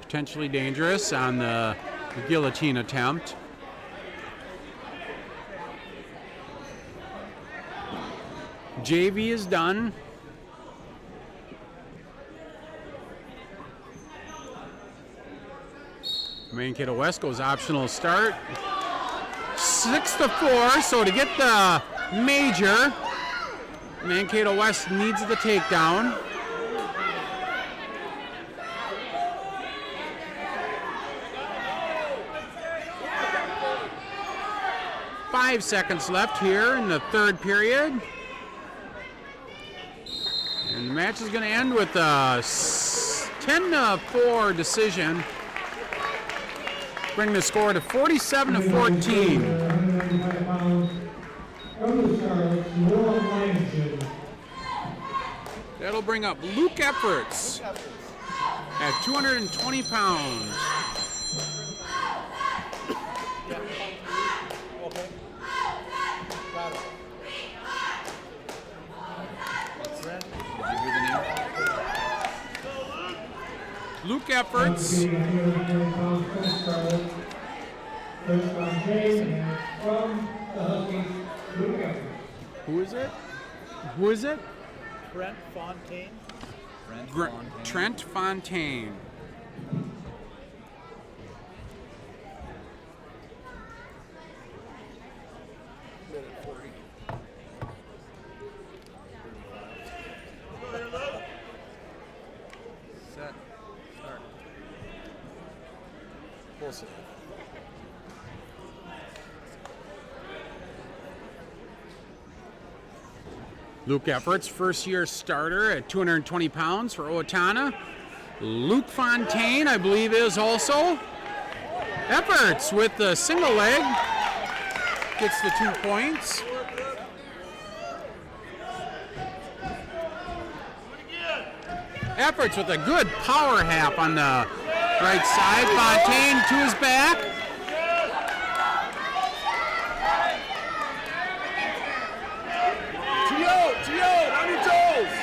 Potentially dangerous on the guillotine attempt. JV is done. Mankato West goes optional start. 6-4, so to get the major, Mankato West needs the takedown. Five seconds left here in the third period. And the match is going to end with a 10-4 decision. Bring the score to 47-14. That'll bring up Luke Efforts at 220 pounds. Luke Efforts. Who is it? Who is it? Trent Fontaine. Trent Fontaine. Set. Start. Full set. Luke Efforts, first-year starter at 220 pounds for Owatonna. Luke Fontaine, I believe, is also. Efforts with the single leg. Gets the 2 points. efforts with a good power half on the right side. Fontaine to his back. T.O., on your toes.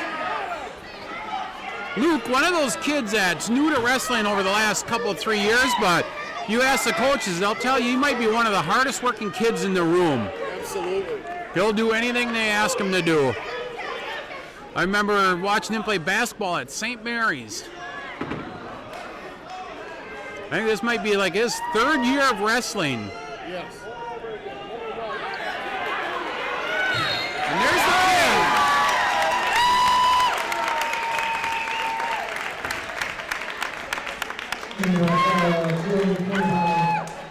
Luke, one of those kids that's new to wrestling over the last couple of 3 years, but you ask the coaches, they'll tell you he might be one of the hardest working kids in the room. Absolutely. He'll do anything they ask him to do. I remember watching him play basketball at St. Mary's. I think this might be like his 3rd year of wrestling. Yes. And there's the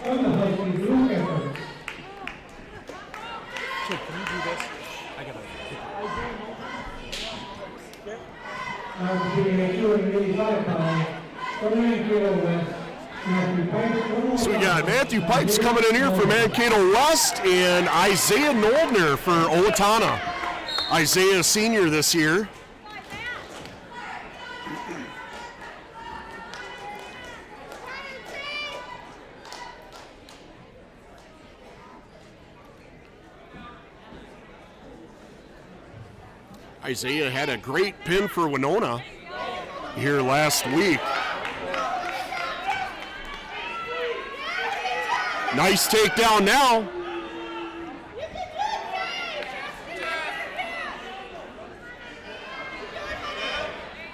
On the Husky Dual efforts. So can you do this? I gotta. The 285 pound from Mankato West. Matthew Pipes. So we got Matthew Pipes coming in here for Mankato West and Isaiah Noldner for Owatonna. Isaiah, a senior this year. Isaiah had a great pin for Winona here last week. Nice takedown now.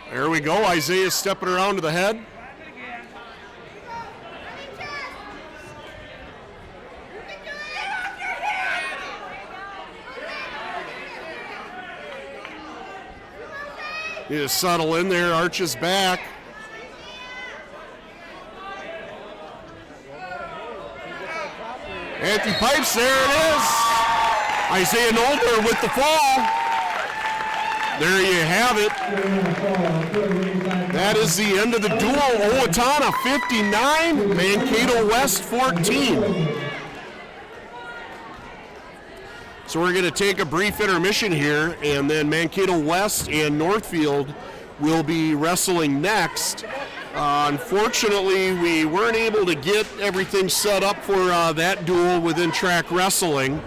There we go. Isaiah stepping around to the head. Need to settle in there, arches back. Matthew Pipes, there it is. Isaiah Noldner with the fall. There you have it. That is the end of the duel. Owatonna 59, Mankato West 14. So we're going to take a brief intermission here, and then Mankato West and Northfield will be wrestling next. Unfortunately, we weren't able to get everything set up for that duel within track wrestling.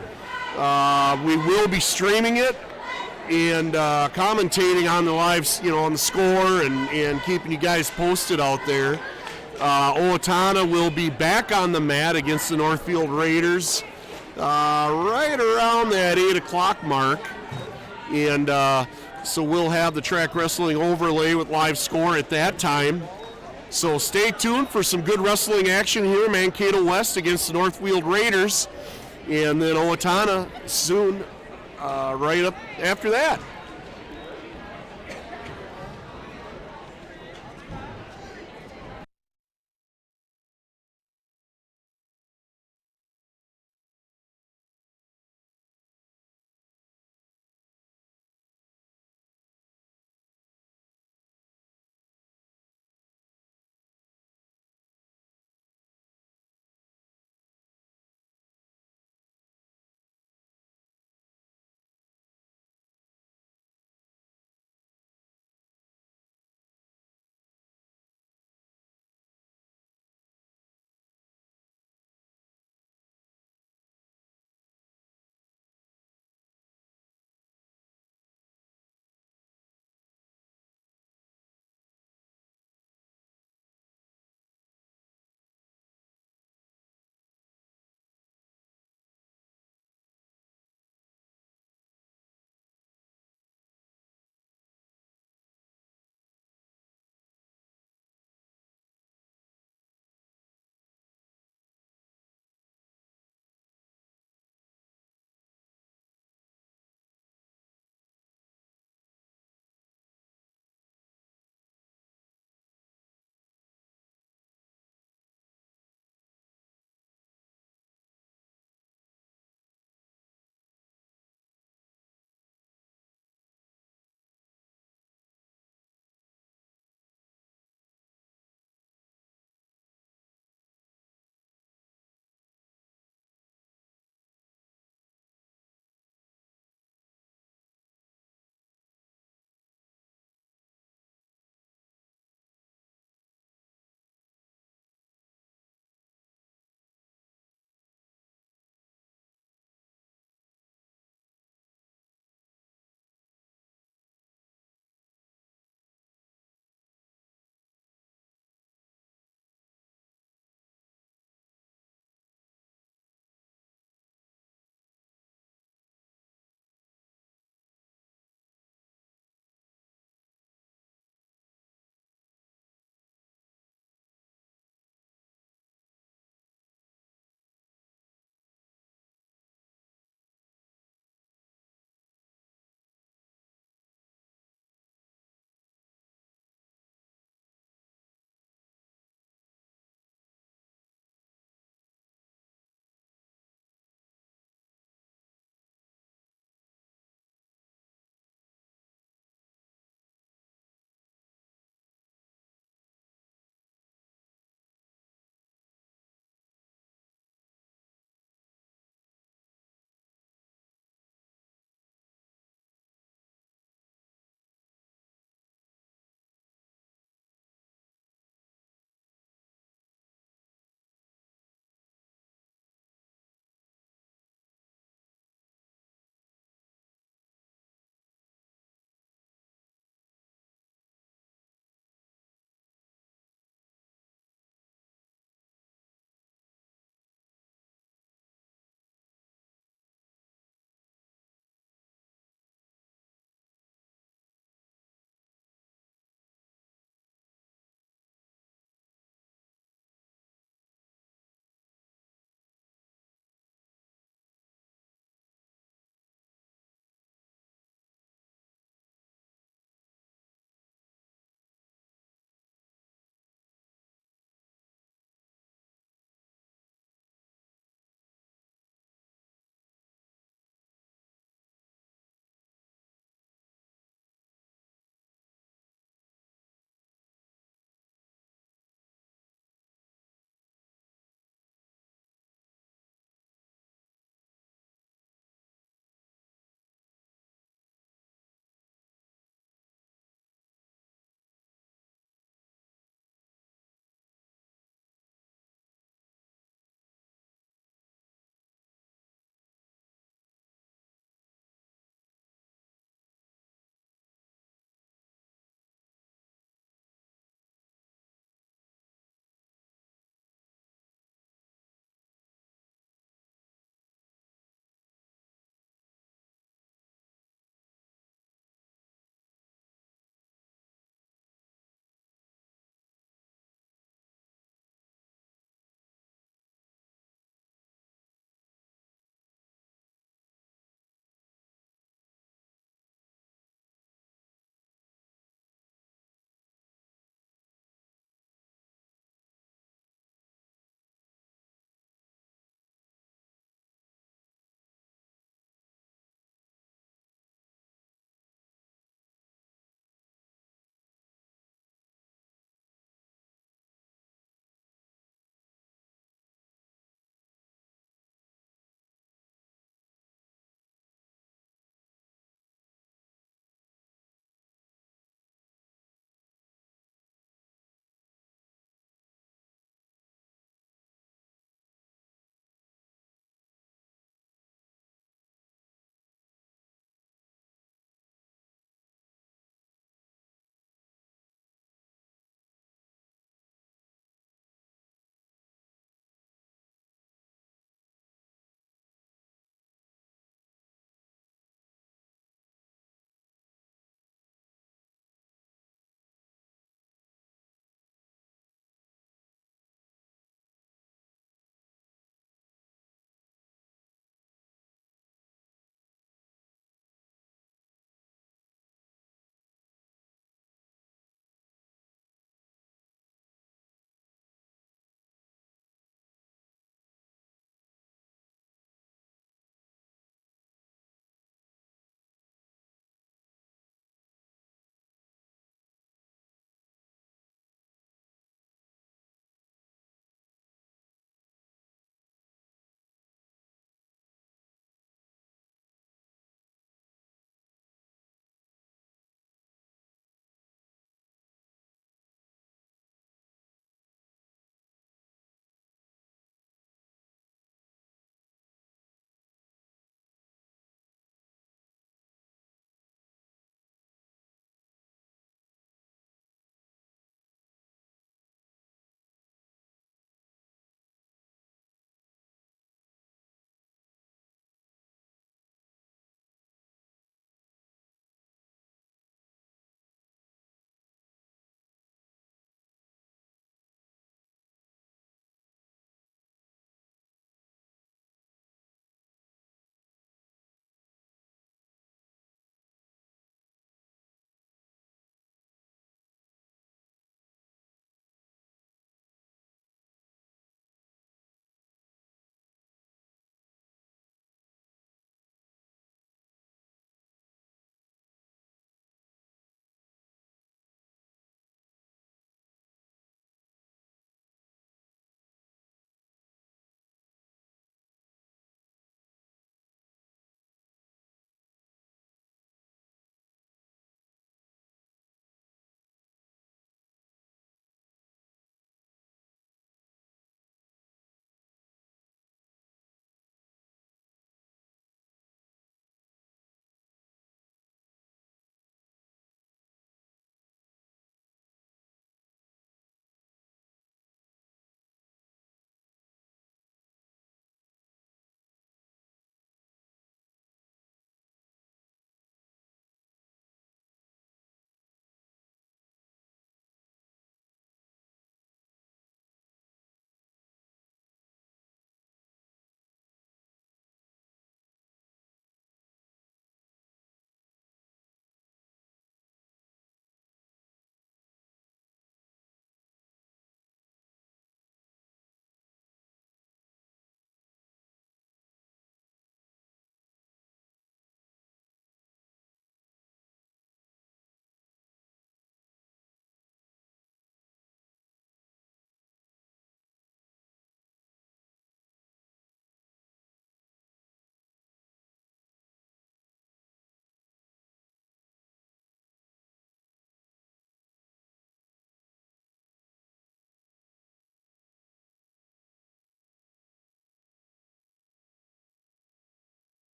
We will be streaming it and commentating on the lives, on the score and keeping you guys posted out there. Owatonna will be back on the mat against the Northfield Raiders right around that 8 o'clock mark. And so we'll have the track wrestling overlay with live score at that time. So stay tuned for some good wrestling action here, Mankato West against the Northfield Raiders. And then Owatonna soon, right up after that.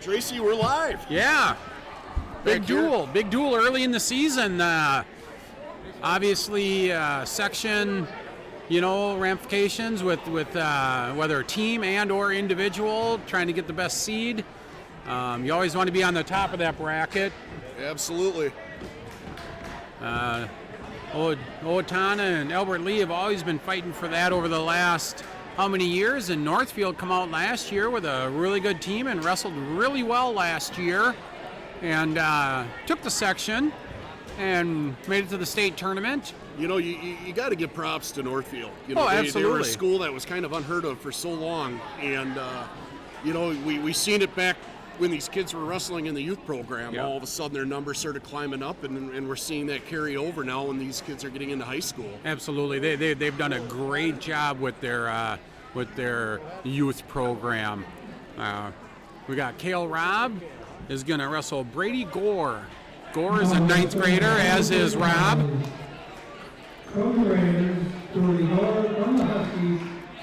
Tracy, we're live. Yeah. Big Back here. duel early in the season. Obviously, section, ramifications with whether team and or individual, trying to get the best seed. You always want to be on the top of that bracket. Absolutely. Owatonna and Albert Lee have always been fighting for that over the last how many years, and Northfield come out last year with a really good team and wrestled really well last year, and took the section and made it to the state tournament. You got to give props to Northfield. They were absolutely. a school that was kind of unheard of for so long, and we seen it back when these kids were wrestling in the youth program. Yeah. All of a sudden their numbers started climbing up, and we're seeing that carry over now when these kids are getting into high school. Absolutely, they've done a great job with their youth program. We got Kale Robb is going to wrestle Brady Gore. Gore is a 9th grader, as is Robb.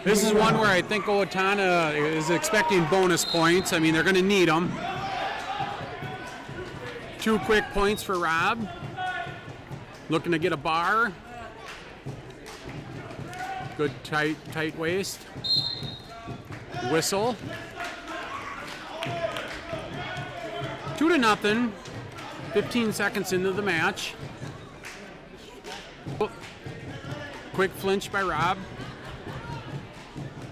This is one where I think Owatonna is expecting bonus points. I mean, they're going to need them. 2 quick points for Robb. Looking to get a bar. Good tight waist. Whistle. 2-0. 15 seconds into the match. Oh. Quick flinch by Robb.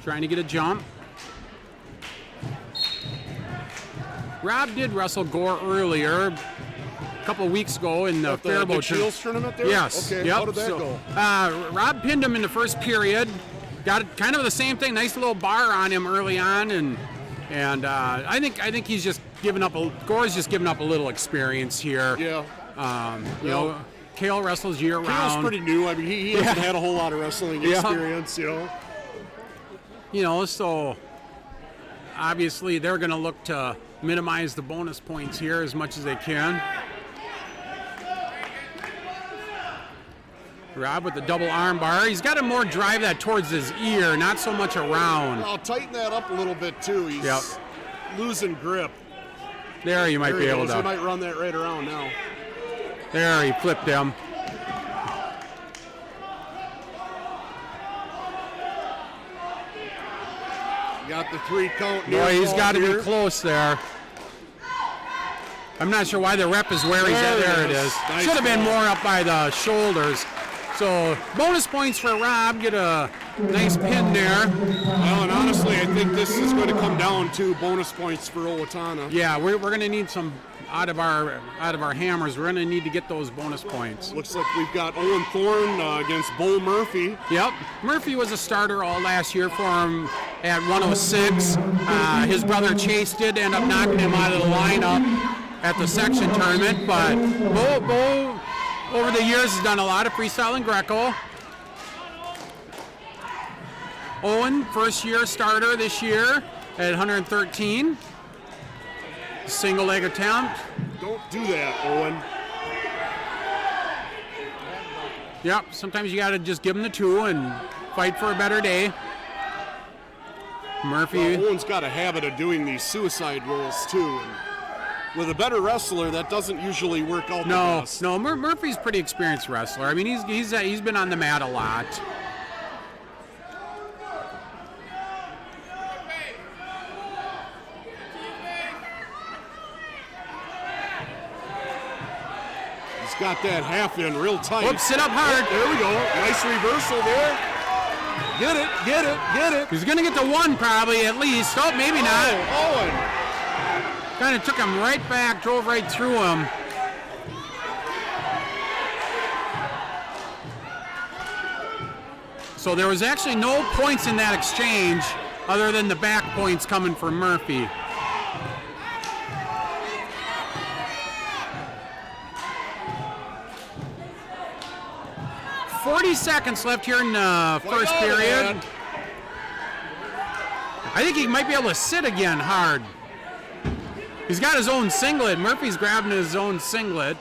Trying to get a jump. Robb did wrestle Gore earlier, a couple of weeks ago in the Faribault Shields tournament there? Yes. Okay, yep. how did that go? Robb pinned him in the first period. Got kind of the same thing, nice little bar on him early on, and I think he's just giving up. Gore's just giving up a little experience here. Yeah. Kale wrestles year round. Kale's pretty new. I mean, he hasn't had a whole lot of wrestling experience, So obviously they're going to look to minimize the bonus points here as much as they can. Robb with the double arm bar. He's got to more drive that towards his ear, not so much around. I'll tighten that up a little bit too. He's losing grip. There you might be able to. He might run that right around now. There, he flipped him. Got the 3 count. Boy, he's got to be close there. I'm not sure why the rep is where he's at. There it is. Nice Should have been ball. more up by the shoulders. So bonus points for Robb. Get a nice pin there. Well, and honestly, I think this is going to come down to bonus points for Owatonna. Yeah, we're going to need some out of our hammers. We're going to need to get those bonus points. Looks like we've got Owen Thorne against Bo Murphy. Yep, Murphy was a starter all last year for him at 106. His brother Chase did end up knocking him out of the lineup at the section tournament, but Bo over the years has done a lot of freestyle and Greco. Owen, first year starter this year at 113. Single leg attempt. Don't do that, Owen. Yep, sometimes you got to just give him the 2 and fight for a better day. Murphy. Well, Owen's got a habit of doing these suicide rolls too. And with a better wrestler, that doesn't usually work out. No, Murphy's a pretty experienced wrestler. I mean, he's been on the mat a lot. He's got that half in real tight. Whoops, sit up hard. There we go. Nice reversal there. Get it. He's going to get the 1 probably at least. Oh, maybe not. Owen. Kind of took him right back, drove right through him. So there was actually no points in that exchange other than the back points coming from Murphy. .40 seconds left here in the first period. I think he might be able to sit again hard. He's got his own singlet. Murphy's grabbing his own singlet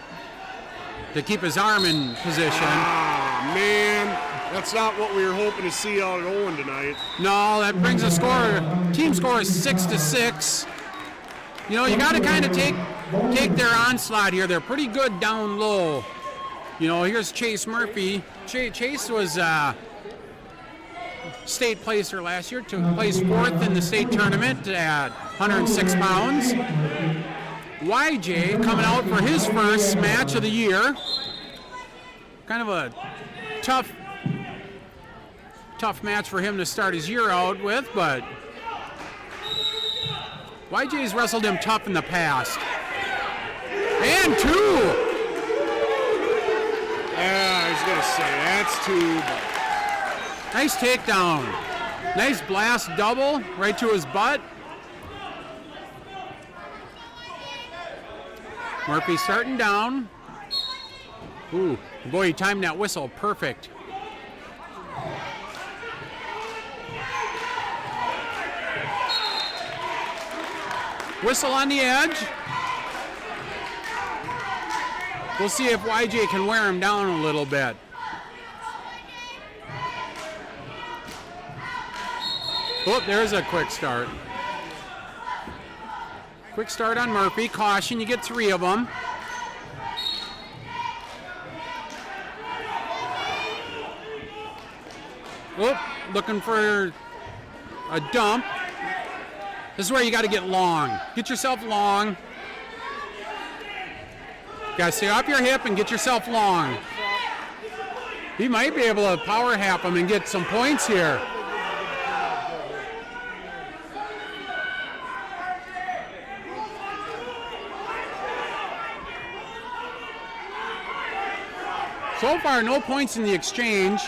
to keep his arm in position. Ah, man. That's not what we were hoping to see out of Owen tonight. No, that brings a score. Team score is 6-6. You know, you got to kind of take their onslaught here. They're pretty good down low. You know, here's Chase Murphy. Chase was state placer last year, placed 4th in the state tournament at 106 pounds. YJ coming out for his first match of the year. Kind of a tough match for him to start his year out with, but YJ's wrestled him tough in the past. And 2! Yeah, I was going to say, that's 2. Nice takedown. Nice blast double right to his butt. Murphy starting down. Ooh, boy, he timed that whistle perfect. Whistle on the edge. We'll see if YJ can wear him down a little bit. Oh, there's a quick start. Quick start on Murphy. Caution, you get 3 of them. Oh, looking for a dump. This is where you got to get long. Get yourself long. Got to stay off your hip and get yourself long. He might be able to power half him and get some points here. So far, no points in the exchange.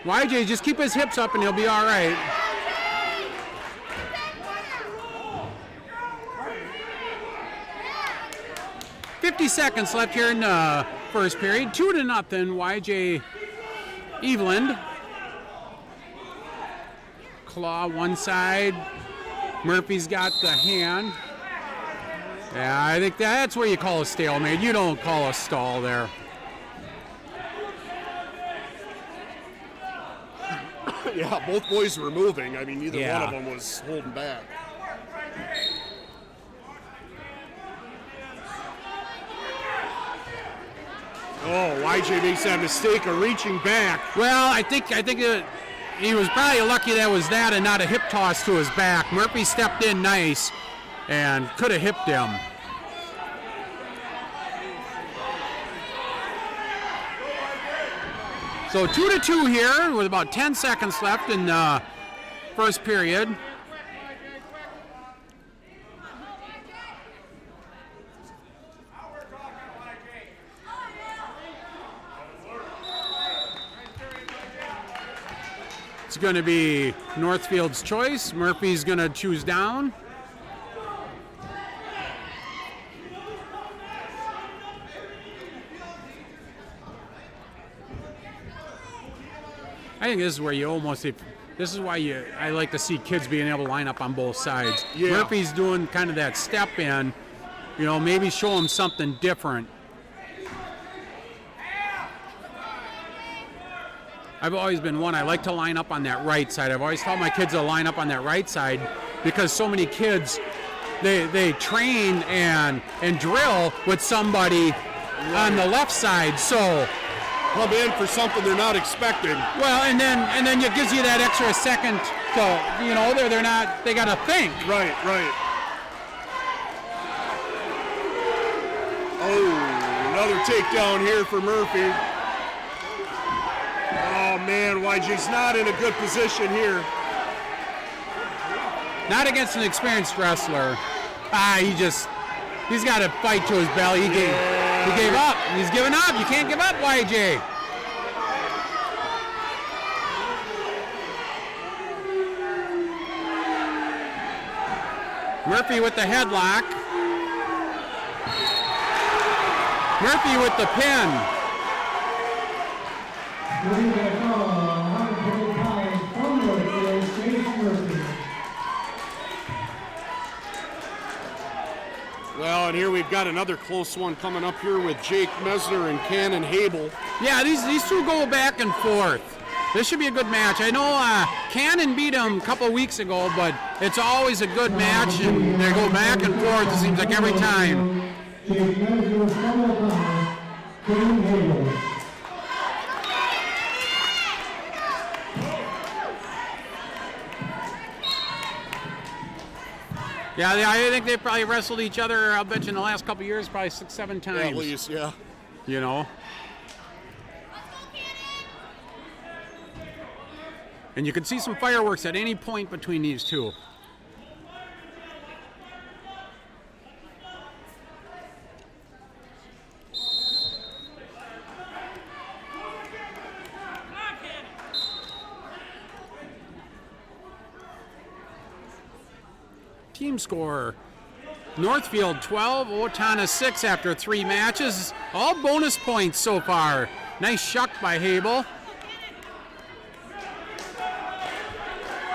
YJ, just keep his hips up and he'll be all right. Seconds left here in the first period. 2-0, YJ Eveland. Claw one side. Murphy's got the hand. Yeah, I think that's where you call a stalemate. You don't call a stall there. Yeah, both boys were moving. I mean, neither one of them was holding back. Oh, YJ makes that mistake of reaching back. Well, I think he was probably lucky that was that and not a hip toss to his back. Murphy stepped in nice and could have hipped him. So 2-2 here with about 10 seconds left in the first period. It's going to be Northfield's choice. Murphy's going to choose down. I think this is where you almost, this is why I like to see kids being able to line up on both sides. Yeah. Murphy's doing kind of that step in, you know, maybe show him something different. I've always been one, I like to line up on that right side. I've always told my kids to line up on that right side because so many kids, they train and drill with somebody on the left side. So come in for something they're not expecting. well, and then it gives you that extra second to, you know, they got to think. Right. Oh, another takedown here for Murphy. Oh man, YJ's not in a good position here. Not against an experienced wrestler. He's got to fight to his belly. He gave up. He's given up. You can't give up, YJ. Murphy with the headlock. Murphy with the pin. Well, and here we've got another close one coming up here with Jake Mesner and Cannon Habel. Yeah, these two go back and forth. This should be a good match. I know Cannon beat him a couple weeks ago, but it's always a good match, and they go back and forth, it seems like every time. Chase Mesner from Owatonna, King Hagel. Yeah, I think they probably wrestled each other, I'll bet you in the last couple of years, probably 6-7 times. At least, yeah. You know? And you can see some fireworks at any point between these two. Team score: Northfield 12, Owatonna 6 after 3 matches. All bonus points so far. Nice shuck by Habel.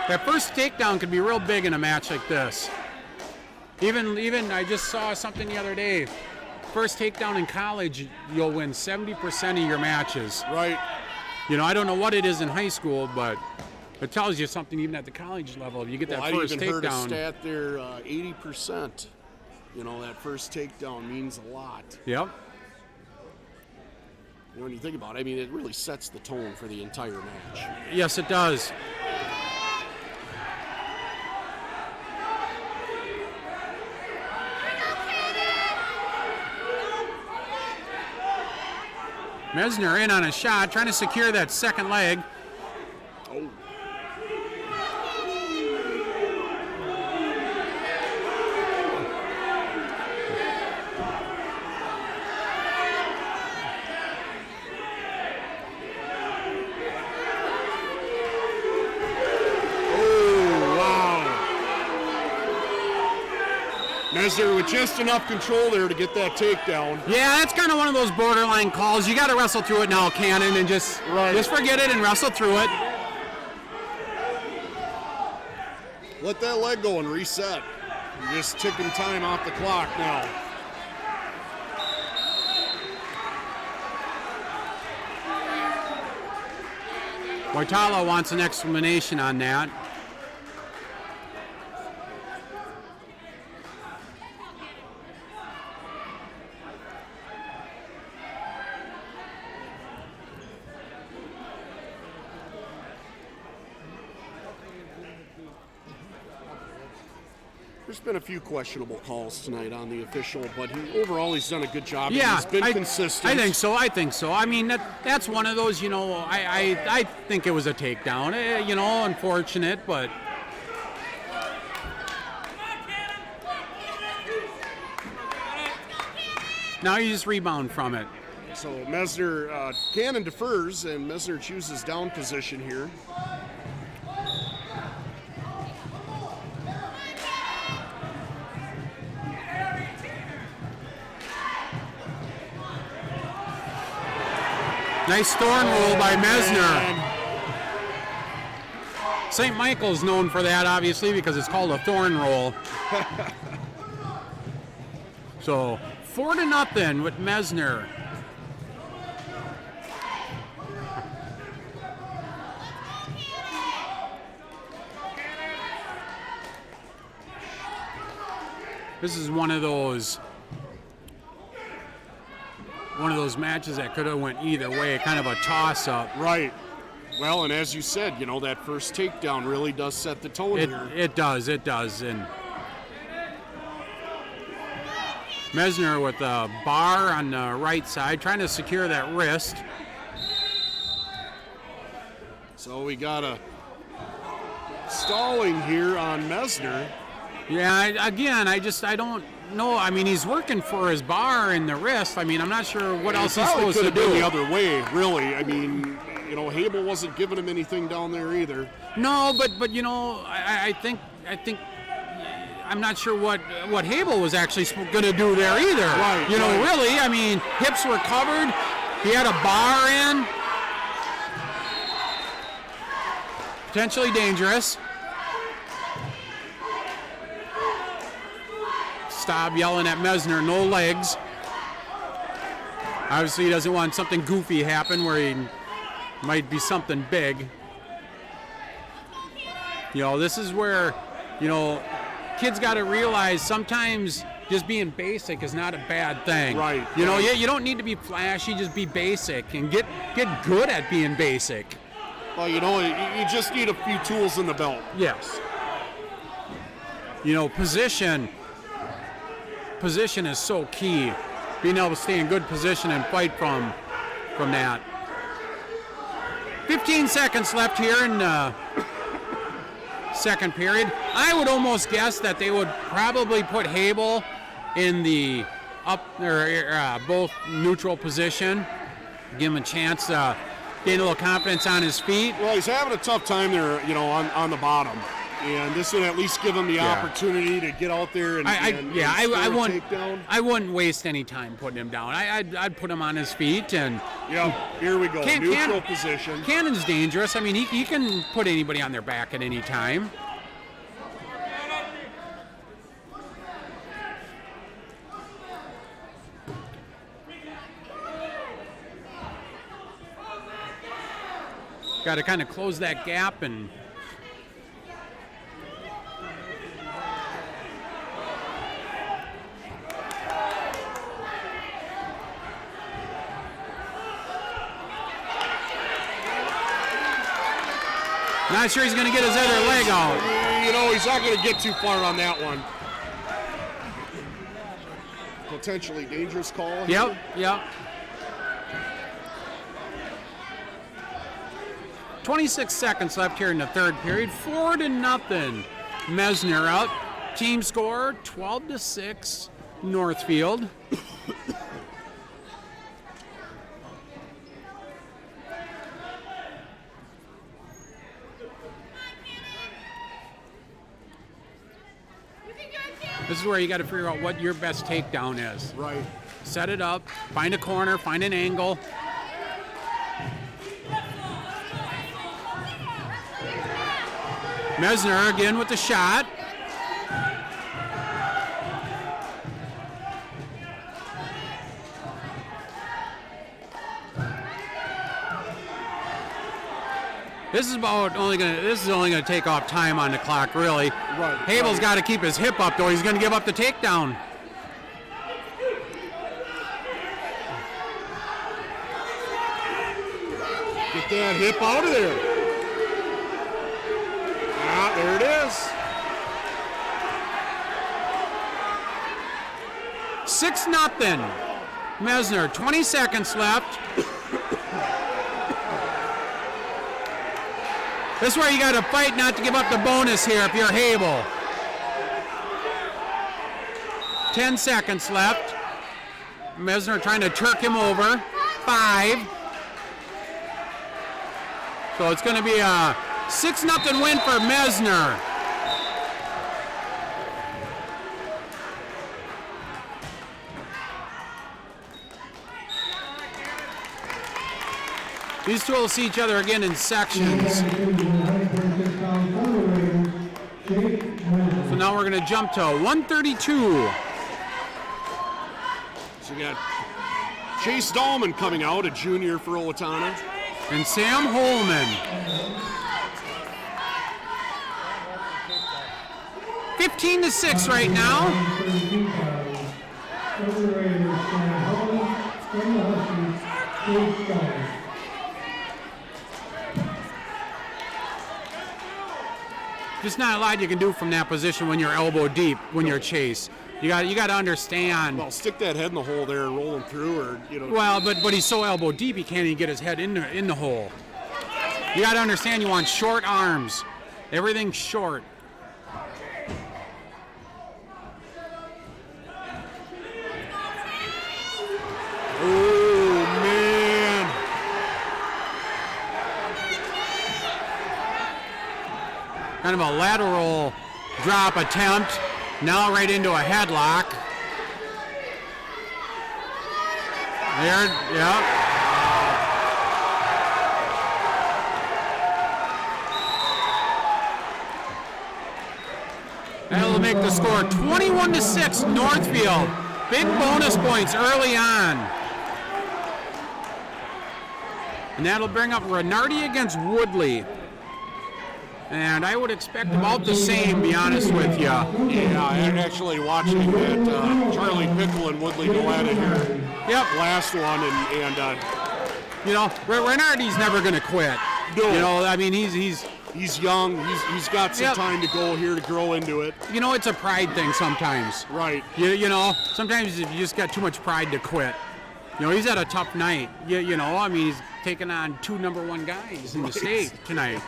That first takedown could be real big in a match like this. Even I just saw something the other day. First takedown in college, you'll win 70% of your matches. Right. You know, I don't know what it is in high school, but it tells you something even at the college level. If you get that first I even heard a takedown. stat there, 80%. You know, that first takedown means a lot. Yep. You know, when you think about it, I mean, it really sets the tone for the entire match. Yes, it does. Mesner in on a shot, trying to secure that second leg. Oh. Mesner with just enough control there to get that takedown. Yeah, that's kind of one of those borderline calls. You got to wrestle through it now, Cannon, and just forget it and wrestle through it. Let that leg go and reset. You're just ticking time off the clock now. Waitala wants an explanation on that. There's been a few questionable calls tonight on the official, but overall he's done a good job. Yeah, He's been consistent. I think so. I mean, that's one of those, you know, I think it was a takedown. You know, unfortunate, but... Now you just rebound from it. So Mesner, Cannon defers, and Mesner chooses down position here. Nice thorn roll by Mesner. St. Michael's known for that, obviously, because it's called a thorn roll. So 4-0 with Mesner. This is one of those matches that could have went either way, kind of a toss-up. Right. Well, and as you said, you know, that first takedown really does set the tone here. It does. And Mesner with a bar on the right side, trying to secure that wrist. So we got a stalling here on Mesner. Yeah, again, I don't know. I mean, he's working for his bar in the wrist. I mean, I'm not sure what else he's supposed to do. Could have been the other way, really. I mean, you know, Habel wasn't giving him anything down there either. No, but you know, I think I'm not sure what Habel was actually going to do there either. Right. You know, really. I mean, hips were covered. He had a bar in. Potentially dangerous. Staub yelling at Mesner, no legs. Obviously, he doesn't want something goofy happen where he Might be something big. You know, this is where, you know, kids got to realize sometimes just being basic is not a bad thing. Right. You know, you don't need to be flashy, just be basic and get good at being basic. Well, you know, you just need a few tools in the belt. Yes. You know, position is so key. Being able to stay in good position and fight from that. 15 seconds left here in second period. I would almost guess that they would probably put Habel in the both neutral position, give him a chance to gain a little confidence on his feet. Well, he's having a tough time there, you know, on the bottom, and this would at least give him the opportunity to get out there and I wouldn't takedown. I wouldn't waste any time putting him down. I'd put him on his feet and. Yeah, here we go. Neutral position. Cannon's dangerous. I mean, he can put anybody on their back at any time. Got to kind of close that gap and. Not sure he's going to get his other leg out. You know, he's not going to get too far on that one. Potentially dangerous call. Yep. 26 seconds left here in the third period. 4-0. Mesner up. Team score 12-6. Northfield. This is where you got to figure out what your best takedown is. Right. Set it up, find a corner, find an angle. Mesner again with the shot. This is only gonna take off time on the clock, really. Right. Habel's got to keep his hip up, though. He's going to give up the takedown. Get that hip out of there. Ah, there it is. 6-0. Mesner, 20 seconds left. This is where you got to fight not to give up the bonus here if you're Habel. 10 seconds left. Mesner trying to Turk him over. 5. So it's going to be a 6-0 win for Mesner. These two will see each other again in sections. So now we're going to jump to 132. So we got Chase Dahlman coming out, a junior for Owatonna. And Sam Holman. 15-6 right now. Just not a lot you can do from that position when you're elbow deep, when you're Chase. You got to understand. Well, stick that head in the hole there and roll him through, or you know. Well, but he's so elbow deep he can't even get his head in the hole. You got to understand you want short arms. Everything's short. Oh man! Kind of a lateral drop attempt. Now right into a headlock. There, yeah. That'll make the score 21-6 Northfield. Big bonus points early on. And that'll bring up Renardi against Woodley. And I would expect about the same, be honest with you. Yeah, actually watching that Charlie Pickle and Woodley go at it here. Yep. Last one, and You know, Renardi's never going to quit. No. You know, I mean, he's young. He's got some Yep. time to go here to grow into it. You know, it's a pride thing sometimes. Right. You know, sometimes if you just got too much pride to quit. You know, he's had a tough night. You know, I mean, he's taking on 2 number 1 guys in the state tonight.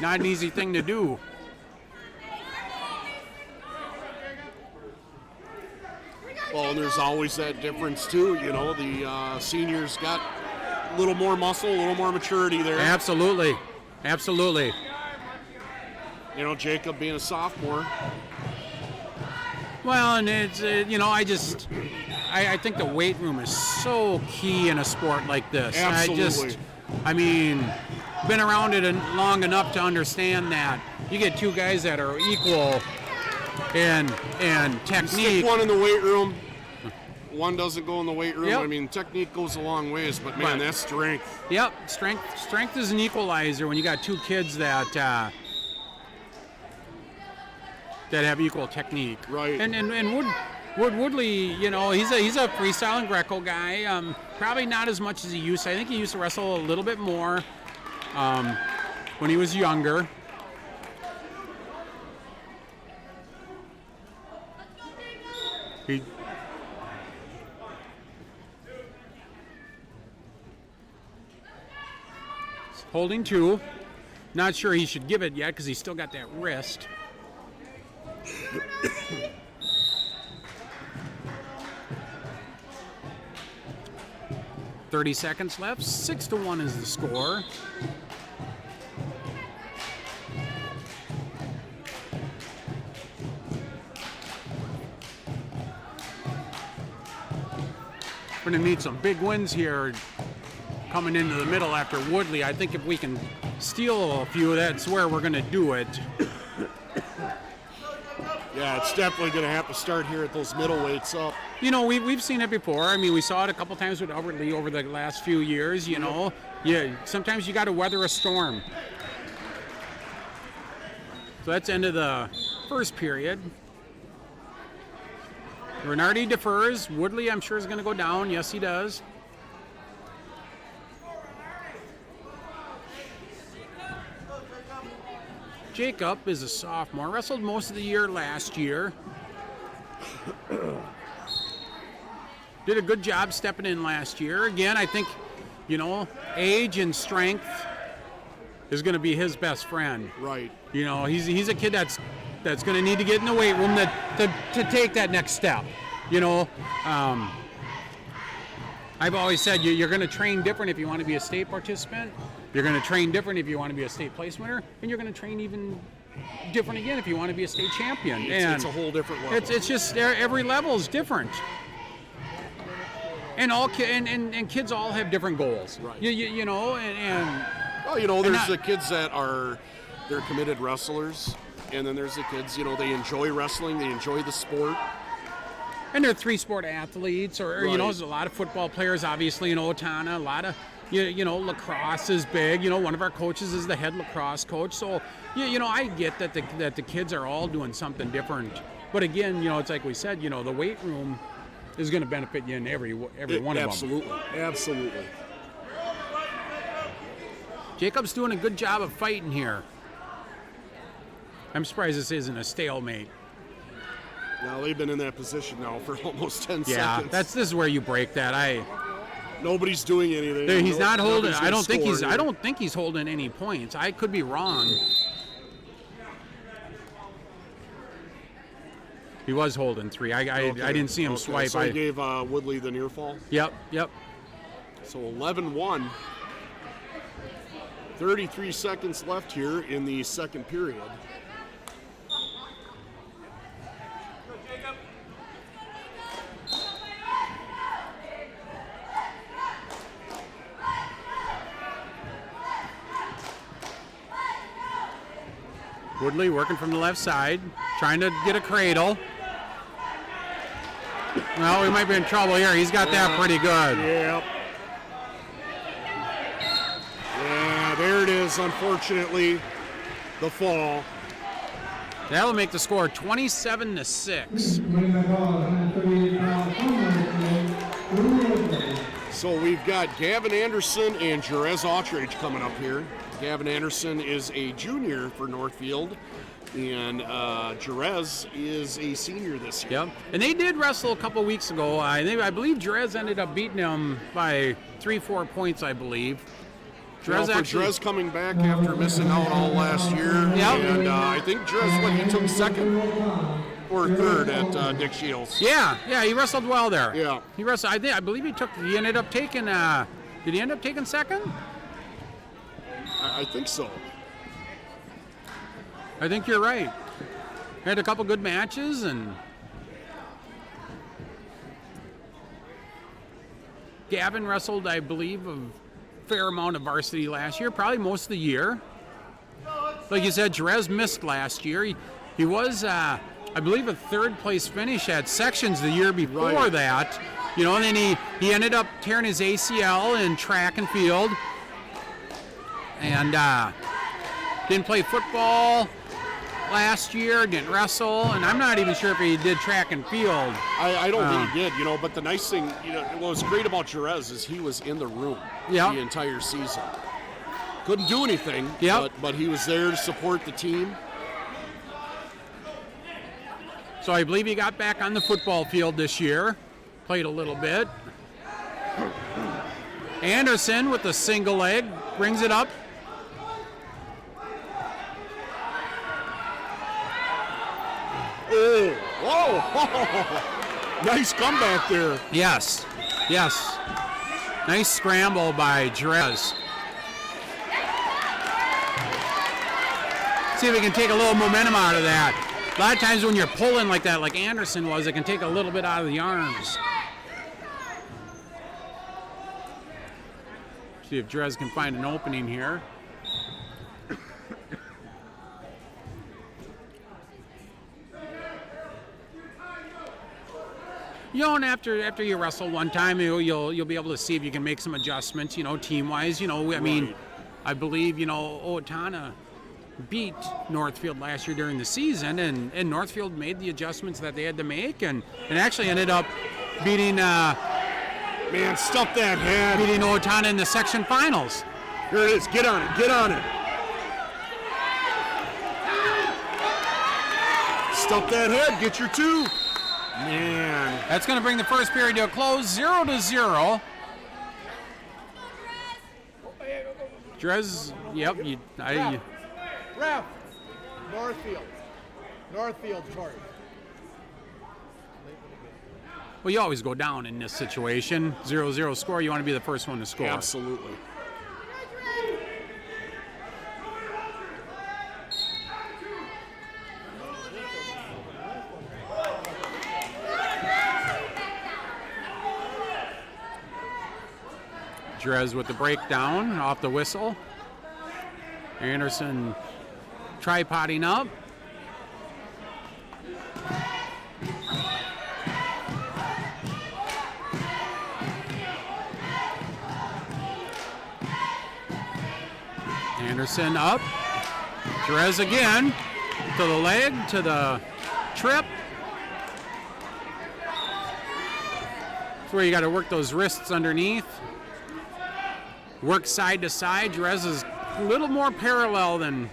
Not an easy thing to do. Well, and there's always that difference too. You know, the seniors got a little more muscle, a little more maturity there. Absolutely. Absolutely. You know, Jacob being a sophomore. Well, and it's, you know, I think the weight room is so key in a sport like this. Absolutely. I mean, been around it long enough to understand that you get 2 guys that are equal in technique. Stick one in the weight room. One doesn't go in the weight room. Yep. I mean, technique goes a long ways, but man, Right. that's strength. Yep, strength is an equalizer when you got 2 kids that have equal technique. Right. And Woodley, you know, he's a freestyle and Greco guy. Probably not as much as he used to. I think he used to wrestle a little bit more when he was younger. He holding 2. Not sure he should give it yet because he's still got that wrist. .30 seconds left. 6-1 is the score. We're going to need some big wins here coming into the middle after Woodley. I think if we can steal a few, that's where we're going to do it. Yeah, it's definitely going to have to start here at those middleweights up. You know, we've seen it before. I mean, we saw it a couple times with Albert Lee over the last few years, you know. Yeah, sometimes you got to weather a storm. So that's end of the first period. Renardi defers. Woodley, I'm sure, is going to go down. Yes, he does. Jacob is a sophomore. Wrestled most of the year last year. Did a good job stepping in last year. Again, I think, you know, age and strength is going to be his best friend. Right. You know, he's a kid that's going to need to get in the weight room to take that next step. You know, I've always said you're going to train different if you want to be a state participant. You're going to train different if you want to be a state place winner, and you're going to train even different again if you want to be a state champion. It's a whole different level. It's just every level is different. And and kids all have different goals. Right. You know, and well, you know, there's not- the kids that they're committed wrestlers, and then there's the kids, you know, they enjoy wrestling, they enjoy the sport. And they're 3-sport athletes, or you know, Right. there's a lot of football players, obviously, in Owatonna. A lot of, you know, lacrosse is big. You know, one of our coaches is the head lacrosse coach. So, you know, I get that the kids are all doing something different. But again, you know, it's like we said, you know, the weight room is going to benefit you in every one of them. Absolutely. Absolutely. Jacob's doing a good job of fighting here. I'm surprised this isn't a stalemate. Now they've been in that position now for almost 10 Yeah, seconds. this is where you break that. Nobody's doing anything. He's not holding. Nobody's I don't gonna think score I here. don't think he's holding any points. I could be wrong. He was holding 3. I didn't see him swipe. So he gave Woodley the near fall. Yep. So 11-1. 33 seconds left here in the second period. Woodley working from the left side, trying to get a cradle. Well, we might be in trouble here. He's got that pretty good. Yep. is unfortunately the fall. That'll make the score 27-6. Winning by call, 138 pounds from Northfield, So we've got Gavin Anderson and Jerez Autridge coming up here. Gavin Anderson is a junior for Northfield, and Jerez is a senior this year. Yep. And they did wrestle a couple weeks ago. I believe Jerez ended up beating them by 3-4 points, I believe. Jerez coming back after missing out all last year. Yep. And I think Jerez, he took second or third at Dick Shields. Yeah, he wrestled well there. Yeah. He wrestled. I believe he ended up taking. Did he end up taking second? I think so. I think you're right. Had a couple good matches and. Gavin wrestled, I believe, a fair amount of varsity last year, probably most of the year. Like you said, Jerez missed last year. He was, I believe, a third place finish at sections the year before that. And then he ended up tearing his ACL in track and field. And didn't play football last year, didn't wrestle, and I'm not even sure if he did track and field. I don't think he did, but the nice thing, what was great about Jerez is he was in the room the entire season. Couldn't do anything, but he was there to support the team. So I believe he got back on the football field this year, played a little bit. Anderson with the single leg brings it up. Oh, whoa. Nice comeback there. Yes. Nice scramble by Jerez. See if we can take a little momentum out of that. A lot of times when you're pulling like that, like Anderson was, it can take a little bit out of the arms. See if Jerez can find an opening here. And after you wrestle one time, you'll be able to see if you can make some adjustments, team-wise. I mean, I believe, Owatonna beat Northfield last year during the season, and Northfield made the adjustments that they had to make, and actually ended up beating Stuff that head. Beating Owatonna in the section finals. Here it is. Get on it. Stuff that head. Get your two. Man. That's going to bring the first period to a close, 0-0. Drez, yep. Ref. Northfield choice. Well, you always go down in this situation. 0-0 score, you want to be the first one to score. Absolutely. Drez with the breakdown off the whistle. Anderson tripoding up. Anderson up. Drez again. To the leg, to the trip. That's where you got to work those wrists underneath. Work side to side. Drez is a little more parallel than.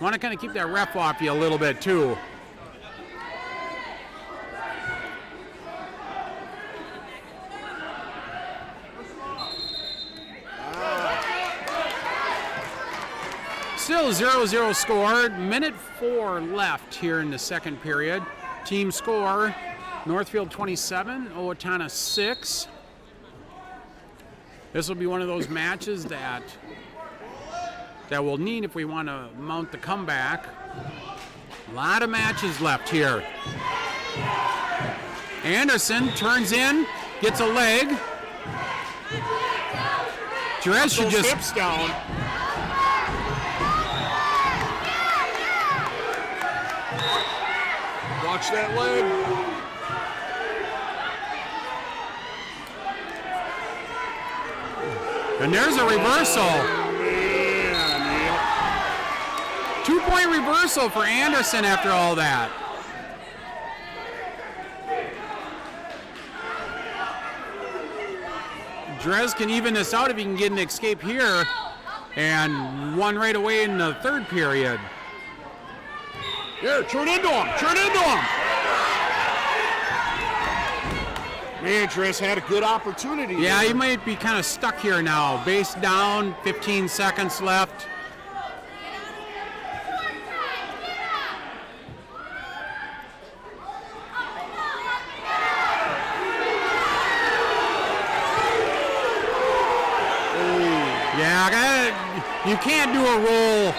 Want to kind of keep that ref off you a little bit too. Still 0-0 score. Minute 4 left here in the second period. Team score: Northfield 27, Owatonna 6. This will be one of those matches that we'll need if we want to mount the comeback. A lot of matches left here. Anderson turns in, gets a leg. Drez should just hips down. Watch that leg. And there's a reversal. 2-point reversal for Anderson after all that. Drez can even this out if he can get an escape here, and one right away in the third period. Here, turn into him. Man, Drez had a good opportunity. Yeah, there. he might be kind of stuck here now. Base down, 15 seconds left. Yeah, you can't do a roll.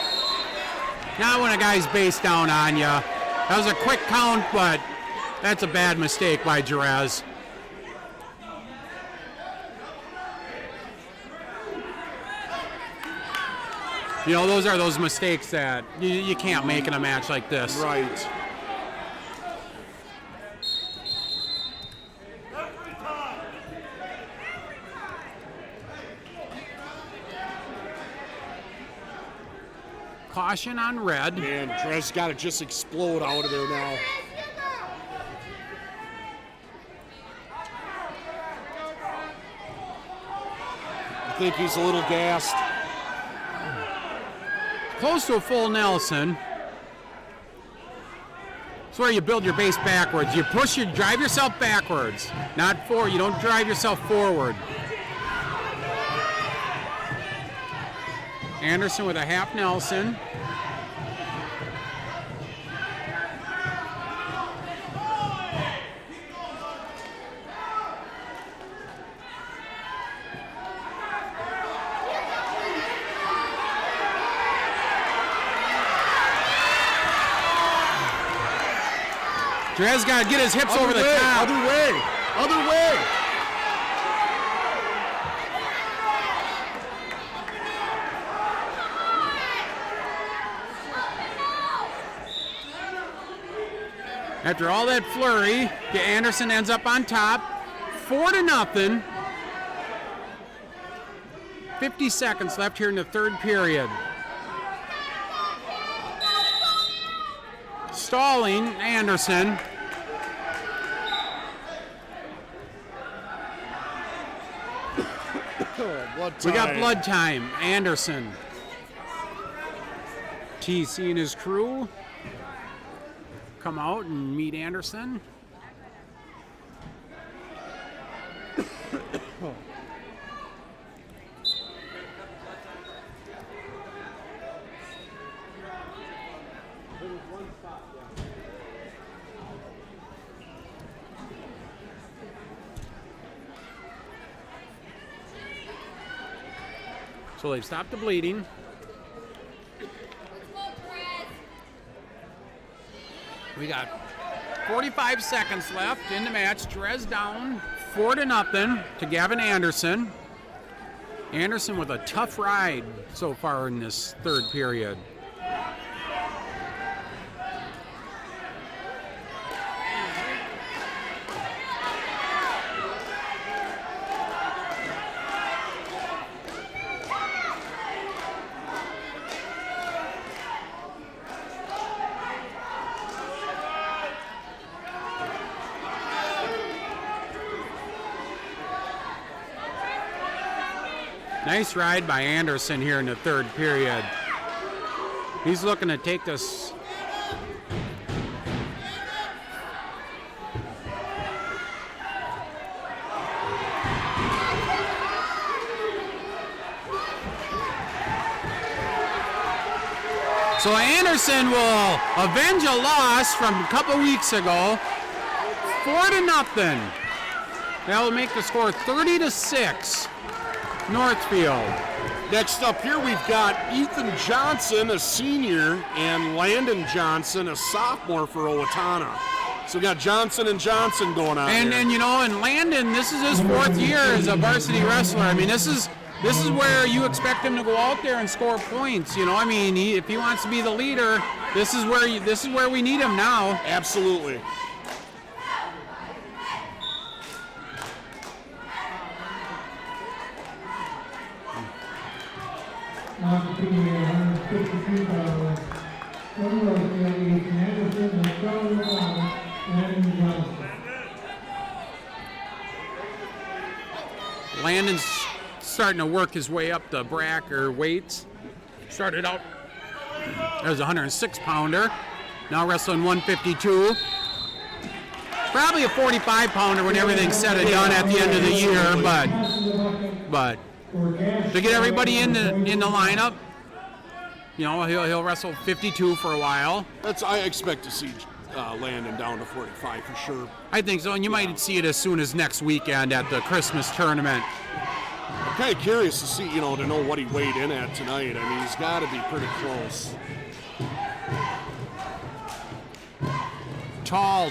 Not when a guy's base down on you. That was a quick count, but that's a bad mistake by Jerez. You know, those are those mistakes that you can't make in a match like this. Right. Caution on red. And Drez got to just explode out of there now. I think he's a little gassed. Close to a full Nelson. It's where you build your base backwards. You drive yourself backwards, not forward. You don't drive yourself forward. Anderson with a half Nelson. Drez got to get his hips over the top. Other way. After all that flurry, Anderson ends up on top, 4-0. 50 seconds left here in the third period. Stalling, Anderson. We got blood time, Anderson. TC and his crew come out and meet Anderson. So they've stopped the bleeding. We got 45 seconds left in the match. Drez down 4-0 to Gavin Anderson. Anderson with a tough ride so far in this third period. Nice ride by Anderson here in the third period. He's looking to take this. So Anderson will avenge a loss from a couple weeks ago. 4-0. That will make the score 30-6. Northfield. Next up here, we've got Ethan Johnson, a senior, and Landon Johnson, a sophomore for Owatonna. So we got Johnson and Johnson going on here. And you know, and Landon, this is his 4th year as a varsity wrestler. I mean, this is where you expect him to go out there and score points. You know, I mean, if he wants to be the leader, this is where we need him now. Absolutely. Now competing at 152 pounds, From Northfield, Ethan Anderson, and Sean O'Connor, and Johnson. Landon's starting to work his way up the weights. Started out as a 106-pounder. Now wrestling 152. Probably a 45-pounder when everything's said and done at the end of the year, but to get everybody in the lineup, you know, he'll wrestle 52 for a while. I expect to see Landon down to 45 for sure. I think so, and you might see it as soon as next weekend at the Christmas tournament. I'm kind of curious to see, to know what he weighed in at tonight. I mean, he's got to be pretty close. Tall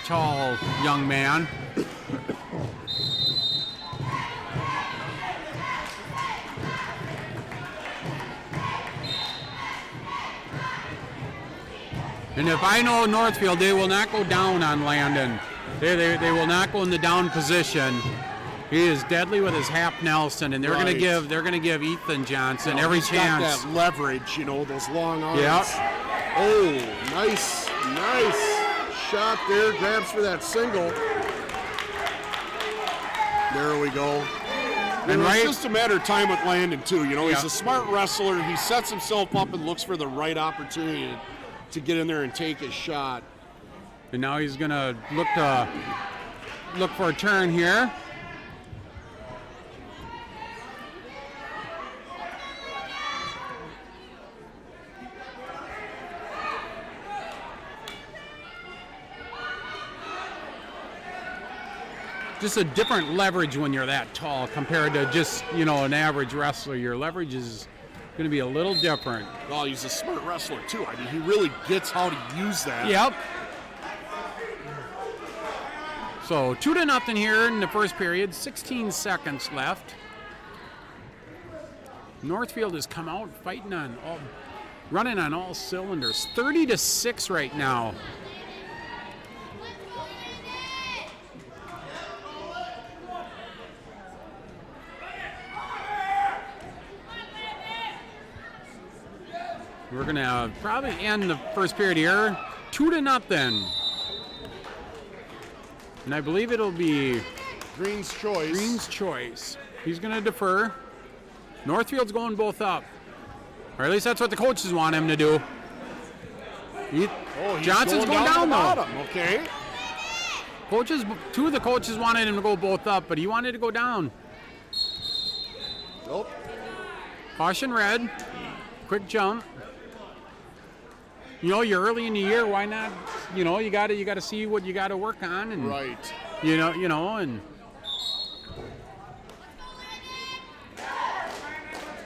young man. And if I know Northfield, they will not go down on Landon. They will not go in the down position. He is deadly with his half Nelson, and they're going to give Ethan Johnson every he's chance. Got that leverage, those long arms. Yep. Oh, nice shot there. Grabs for that single. There we go. And it's just a matter of time with Landon too. He's a smart wrestler. He sets himself up and looks for the right opportunity to get in there and take his shot. And now he's going to look for a turn here. Just a different leverage when you're that tall compared to just, an average wrestler. Your leverage is going to be a little different. Well, he's a smart wrestler too. I mean, he really gets how to use that. Yep. So 2-0 here in the first period. 16 seconds left. Northfield has come out running on all cylinders. 30-6 right now. We're going to probably end the first period here 2-0. And I believe it'll be Green's choice. He's going to defer. Northfield's going both up. Or at least that's what the coaches want him to do. Johnson's going down though. Okay. Two of the coaches wanted him to go both up, but he wanted to go down. Nope. Caution red. Quick jump. You're early in the year. Why not? You got to see what you got to work on, and right. And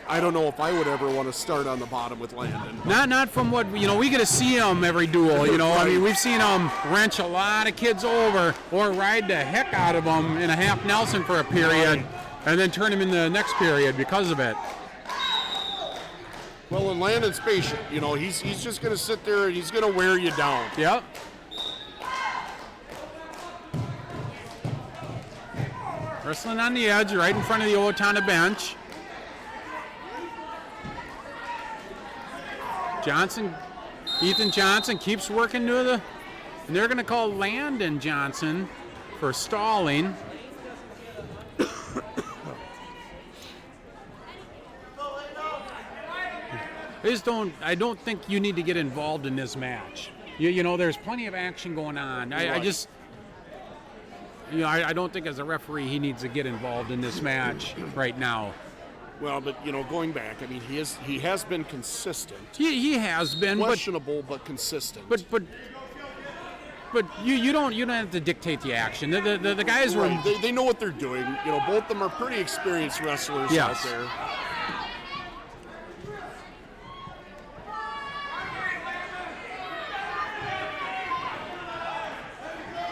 I don't know if I would ever want to start on the bottom with Landon. Not from what we get to see him every duel. I mean, we've seen him wrench a lot of kids over or ride the heck out of them in a half Nelson for a period, and then turn him in the next period because of it. Well, and Landon's patient. He's just going to sit there and he's going to wear you down. Yep. Wrestling on the edge, right in front of the Owatonna bench. Ethan Johnson keeps working and they're going to call Landon Johnson for stalling. I don't think you need to get involved in this match. There's plenty of action going on. I don't think as a referee he needs to get involved in this match right now. Well, but going back, I mean, he has been consistent. He has been questionable, but consistent. But you don't have to dictate the action. The guys were they know what they're doing. Both of them are pretty experienced wrestlers out there.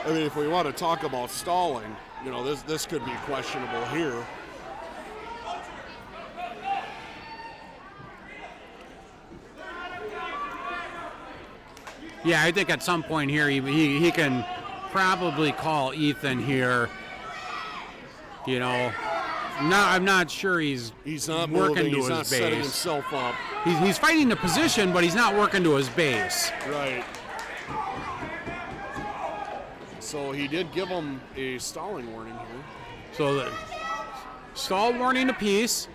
I mean, if we want to talk about stalling, this could be questionable here. Yeah, I think at some point here he can probably call Ethan here, I'm not sure he's not working moving. to He's his not setting base. himself up. He's fighting the position, but he's not working to his base. Right. So he did give him a stalling warning here. So the stall warning apiece.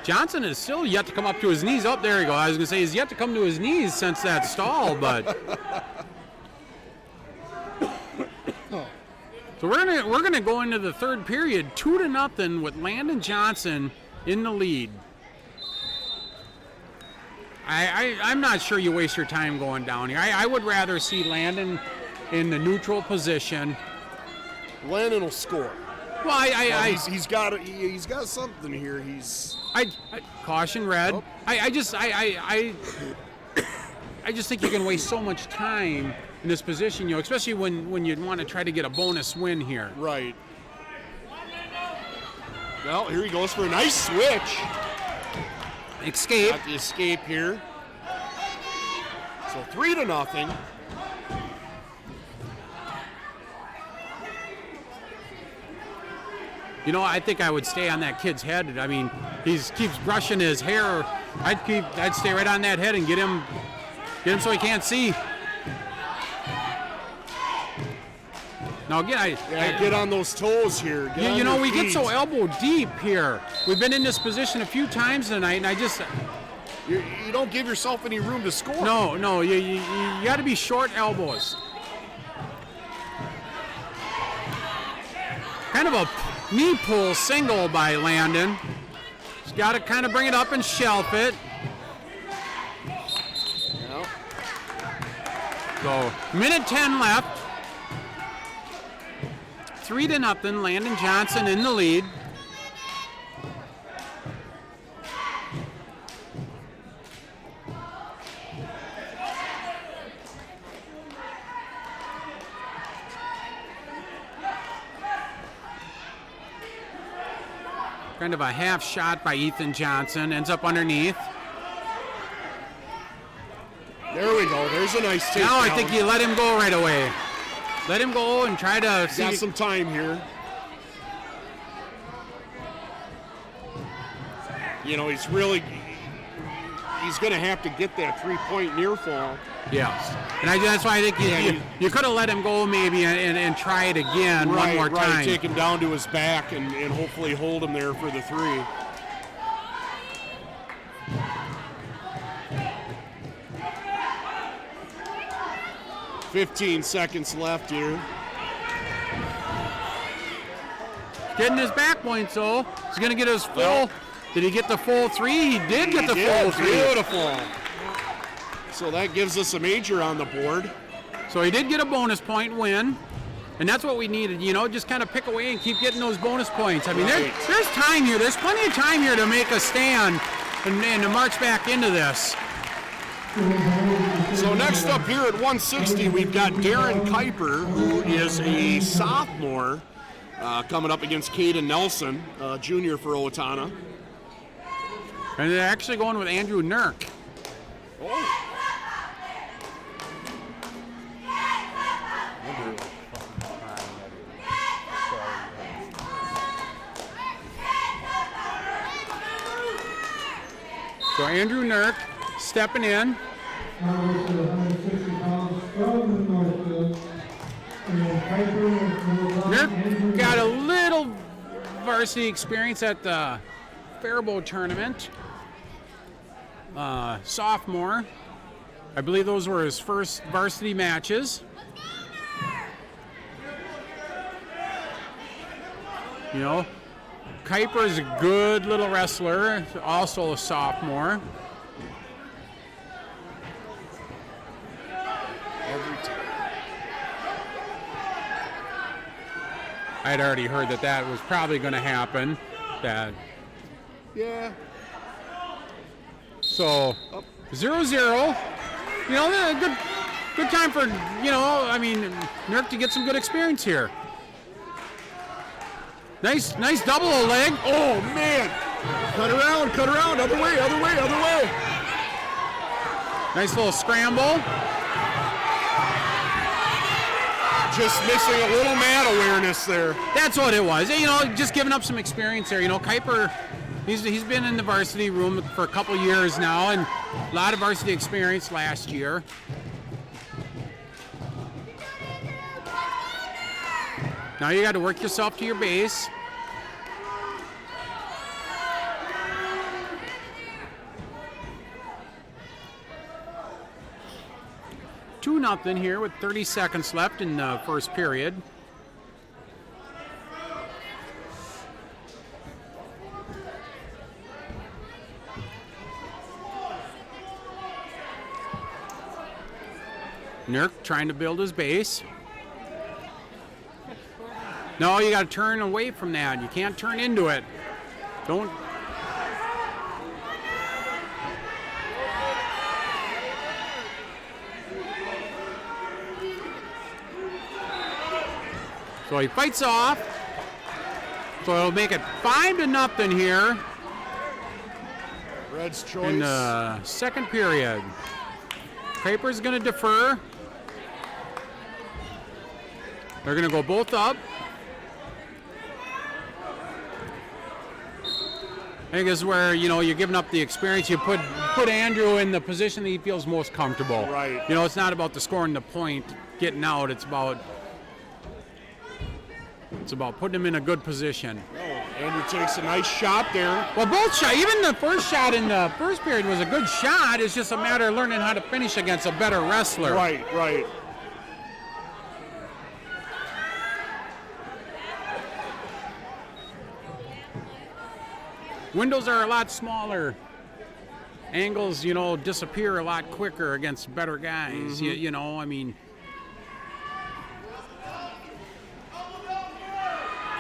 Johnson is still yet to come up to his knees. Oh, there you go. I was going to say he's yet to come to his knees since that stall, but so we're gonna go into the third period 2-0 with Landon Johnson in the lead. I'm not sure you waste your time going down here. I would rather see Landon in the neutral position. Landon will score. Well, he's got something here. I caution red. Oh. I just think you can waste so much time in this position, especially when you want to try to get a bonus win here. Right. Well, here he goes for a nice switch. Escape. Got the escape here. So 3-0. I think I would stay on that kid's head. I mean, he keeps brushing his hair. I'd stay right on that head and get him so he can't see. Now again, get on those toes here. We get so elbow deep here. We've been in this position a few times tonight, and I just you don't give yourself any room to score. No, you got to be short elbows. Kind of a knee pull single by Landon. He's got to kind of bring it up and shelf it. Yep. So, minute 10 left. 3-0, Landon Johnson in the lead. Kind of a half shot by Ethan Johnson, ends up underneath. There we go. There's a nice takedown. Now I think you let him go right away. Let him go and try to see. Got some time here. He's going to have to get that 3-point near fall. Yes. And that's why I think you could have let him go maybe and try it again one more time. Right, take him down to his back and hopefully hold him there for the 3. "15 seconds left here. Getting his back points, though. He's going to get his full. Did he get the full 3? He did get the full 3. Beautiful. So that gives us a major on the board. So he did get a bonus point win. And that's what we needed, just kind of pick away and keep getting those bonus points. I mean, there's time here. There's plenty of time here to make a stand and to march back into this. So next up here at 160, we've got Darren Kuiper, who is a sophomore, coming up against Caden Nelson, junior for Owatonna. And they're actually going with Andrew Nurk. Oh. So Andrew Nurk stepping in. Now to 160 pounds from Northfield. And then Kuiper Nurk got a little varsity experience at the Faribault tournament. Sophomore. I believe those were his first varsity matches. Kuiper is a good little wrestler, also a sophomore. I'd already heard that was probably going to happen. Yeah. So, 0-0. Good time for, Nurk to get some good experience here. Nice double leg. Oh, man. Cut around. Other way. Nice little scramble. Just missing a little mat awareness there. That's what it was. You know, just giving up some experience there. You know, Kuiper, he's been in the varsity room for a couple years now, and a lot of varsity experience last year. Now you got to work yourself to your base. Two nothing here with 30 seconds left in the first period. Nurk trying to build his base. No, you got to turn away from that. You can't turn into it. Don't. So he fights off. So it'll make it 5-0 here Red's choice. in the second period. Kuiper's going to defer. They're going to go both up. I think this is where, you know, you're giving up the experience. You put Andrew in the position that he feels most comfortable. Right. You know, it's not about the scoring the point, getting out. It's about putting him in a good position. Oh, Andrew takes a nice shot there. Well, both shots, even the first shot in the first period was a good shot. It's just a matter of learning how to finish against a better wrestler. Right, right. Windows are a lot smaller. Angles, you know, disappear a lot quicker against better guys. You know, I mean.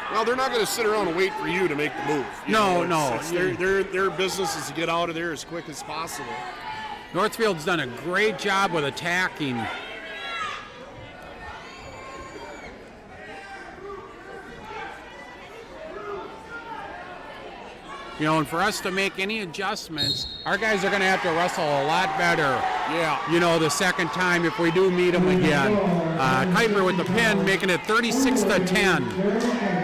Well, they're not going to sit around and wait for you to make the move. You No, know, no. it's their business is to get out of there as quick as possible. Northfield's done a great job with attacking. You know, and for us to make any adjustments, our guys are going to have to wrestle a lot better. Yeah. You know, the second time if we do meet them again. Kuiper with the pin, making it 36-10.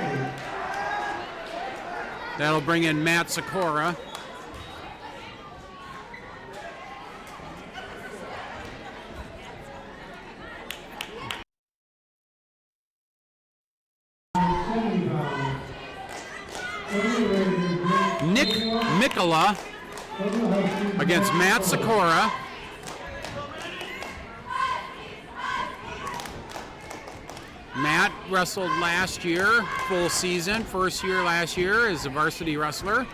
That'll bring in Matt Sikora. Nick Mikula against Matt Sikora. Matt wrestled last year, full season, first year last year as a varsity wrestler.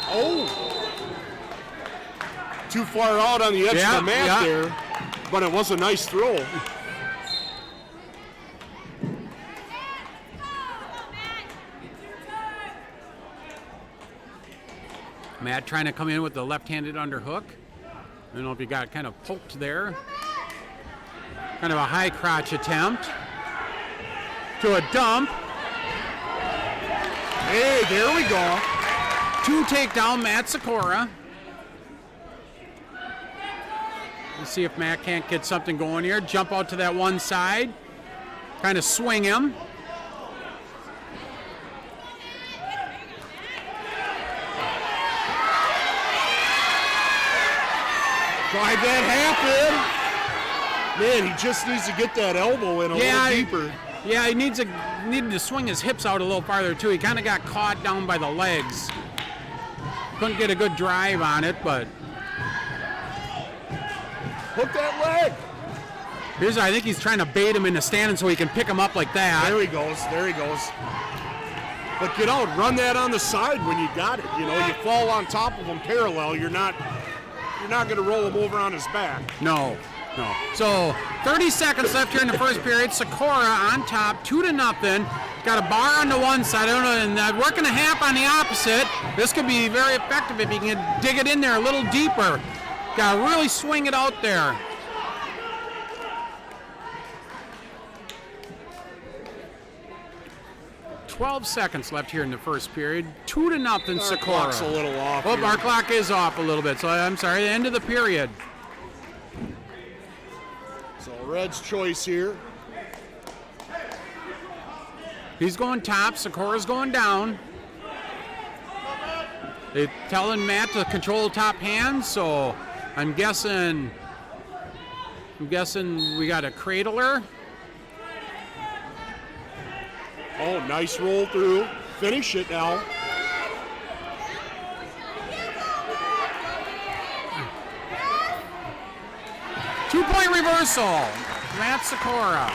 Oh! Too far out on the edge of the mat there, but it was a nice throw. Matt trying to come in with the left-handed underhook. I don't know if he got kind of poked there. Kind of a high crotch attempt to a dump. Hey, there we go. 2 takedown, Matt Sikora. Let's see if Matt can't get something going here. Jump out to that one side. Kind of swing him. Tried that happen. Man, he just needs to get that elbow in a little deeper. Yeah, he needed to swing his hips out a little farther too. He kind of got caught down by the legs. Couldn't get a good drive on it, but Hook that leg. I think he's trying to bait him into standing so he can pick him up like that. There he goes. There he goes. But get out, run that on the side when you got it. You know, you fall on top of him parallel. You're not going to roll him over on his back. No. So 30 seconds left here in the first period. Sikora on top, 2-0. Got a bar on the one side. I don't know, and working a half on the opposite. This could be very effective if he can dig it in there a little deeper. Got to really swing it out there. 12 seconds left here in the first period. 2-0 Our Socorro. clock's a little off. Oh, here. our clock is off a little bit, so I'm sorry. The end of the period. So Red's choice here. He's going top. Socorro's going down. They're telling Matt to control the top hand, so I'm guessing we got a cradler. Oh, nice roll through. Finish it now. Two-point reversal. Matt Socorro.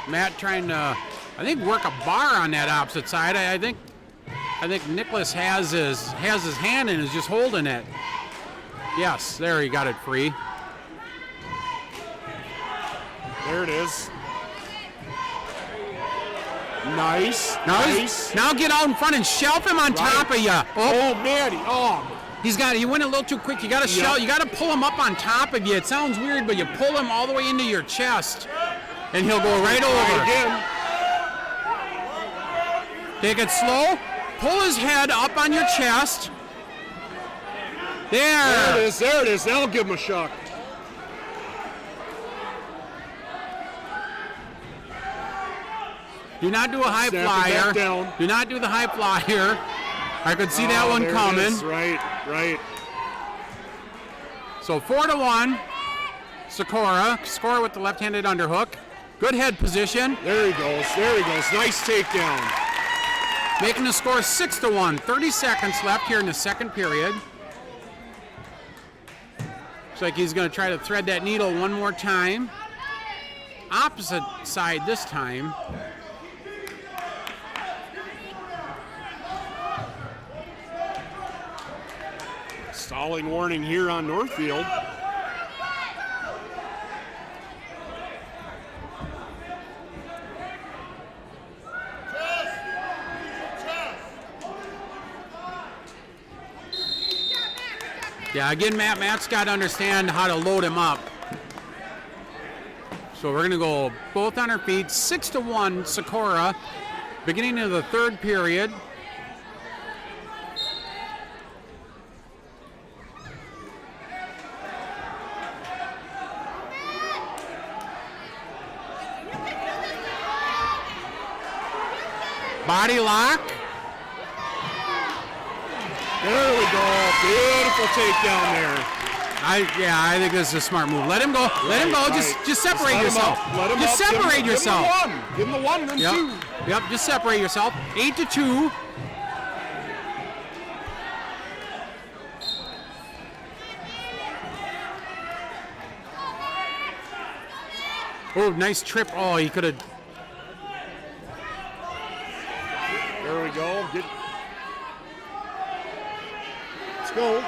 Matt trying to, I think, work a bar on that opposite side. I think Nicholas has his hand and is just holding it. Yes, there he got it free. There it is. Nice. Now get out in front and shelf him on top of you. Oh, man. He went a little too quick. You got to Yep. you got to pull him up on top of you. It sounds weird, but you pull him all the way into your chest, and he'll go right over. Again. Take it slow. Pull his head up on your chest. There There. it is. That'll give him a shock. Do not do a high Snap it back flyer. down. Do not do the high flyer. I could see that one There it coming. is. Right. So 4-1. Socorro. Score with the left-handed underhook. Good head position. There he goes. Nice takedown. Making the score 6-1. 30 seconds left here in the second period. Looks like he's going to try to thread that needle one more time. Opposite side this time. Stalling warning here on Northfield. Yeah, again, Matt's got to understand how to load him up. So we're going to go both on our feet. 6-1, Socorro. Beginning of the third period. Body lock. There we go. Beautiful takedown there. I think this is a smart move. Let him go. Let him go. Right. Just separate Let him yourself. up. Let him Just up. separate yourself. Give him the one, then two. Yep. Just separate yourself. 8-2. Oh, nice trip. Oh, he could have. There we go. Let's go.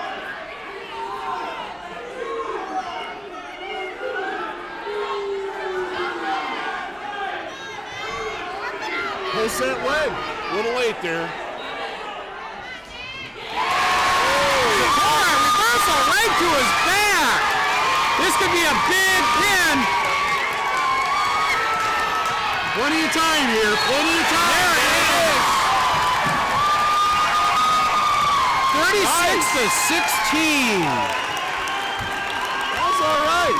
Post that leg. A little late there. Reversal right to his back. This could be a big pin. Plenty of time here. Plenty of time. There it is. 36-16. That's all right.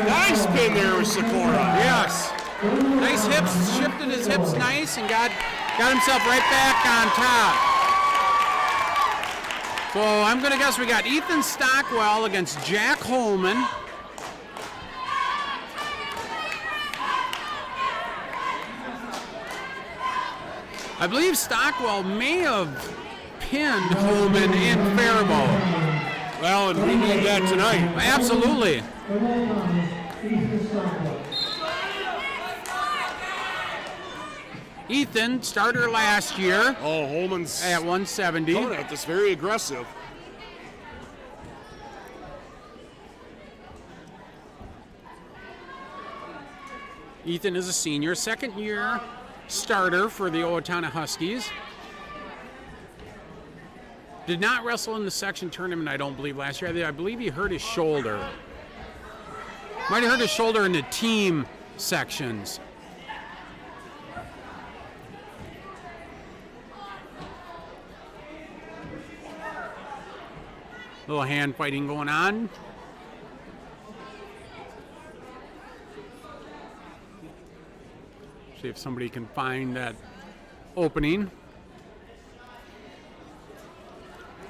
Nice pin there with Socorro. Yes. Nice hips, shifted his hips nice and got himself right back on top. So I'm going to guess we got Ethan Stockwell against Jack Holman. I believe Stockwell may have pinned Holman in Faribault. Well, and we need that tonight. Absolutely. Ethan, starter last year Oh, Holman's at 170. coming at this very aggressive. Ethan is a senior, second year starter for the Owatonna Huskies. Did not wrestle in the section tournament, I don't believe, last year. I believe he hurt his shoulder. Might have hurt his shoulder in the team sections. Little hand fighting going on. See if somebody can find that opening.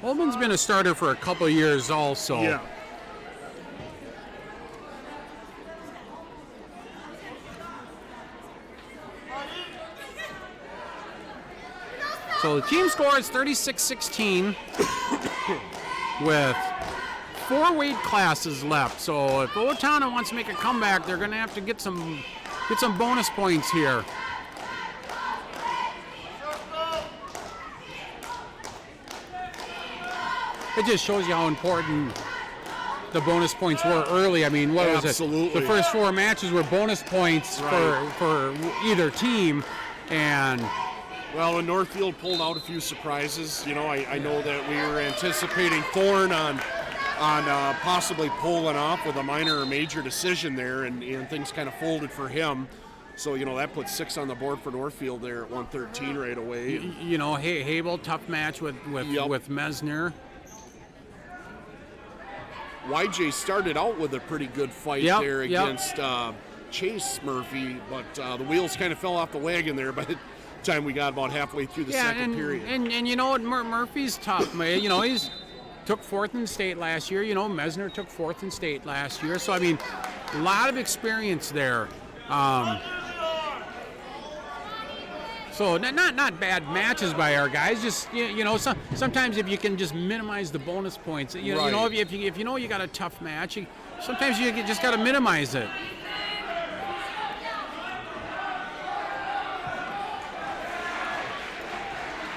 Holman's been a starter for a couple of years also. Yeah. So the team score is 36-16 with 4 weight classes left. So if Owatonna wants to make a comeback, they're going to have to get some bonus points here. It just shows you how important the bonus points were early. I mean, what was it? Absolutely. The first 4 matches were bonus points Right. for either team, and Well, when Northfield pulled out a few surprises, you know, I know that we were anticipating Thorne on possibly pulling off with a minor or major decision there, and things kind of folded for him. So, you know, that put 6 on the board for Northfield there at 113 right away. you know, Habel, tough match with Mesner. YJ started out with a pretty good fight Yep, there yep. against Chase Murphy, but the wheels kind of fell off the wagon there by the time we got about halfway through the second period. And you know what, Murphy's tough. You know, he's took 4th in state last year. You know, Mesner took 4th in state last year. So, I mean, a lot of experience there. So not bad matches by our guys. Just you know, sometimes if you can just minimize the bonus points, you know, if you know you got a tough match, sometimes you just got to minimize it.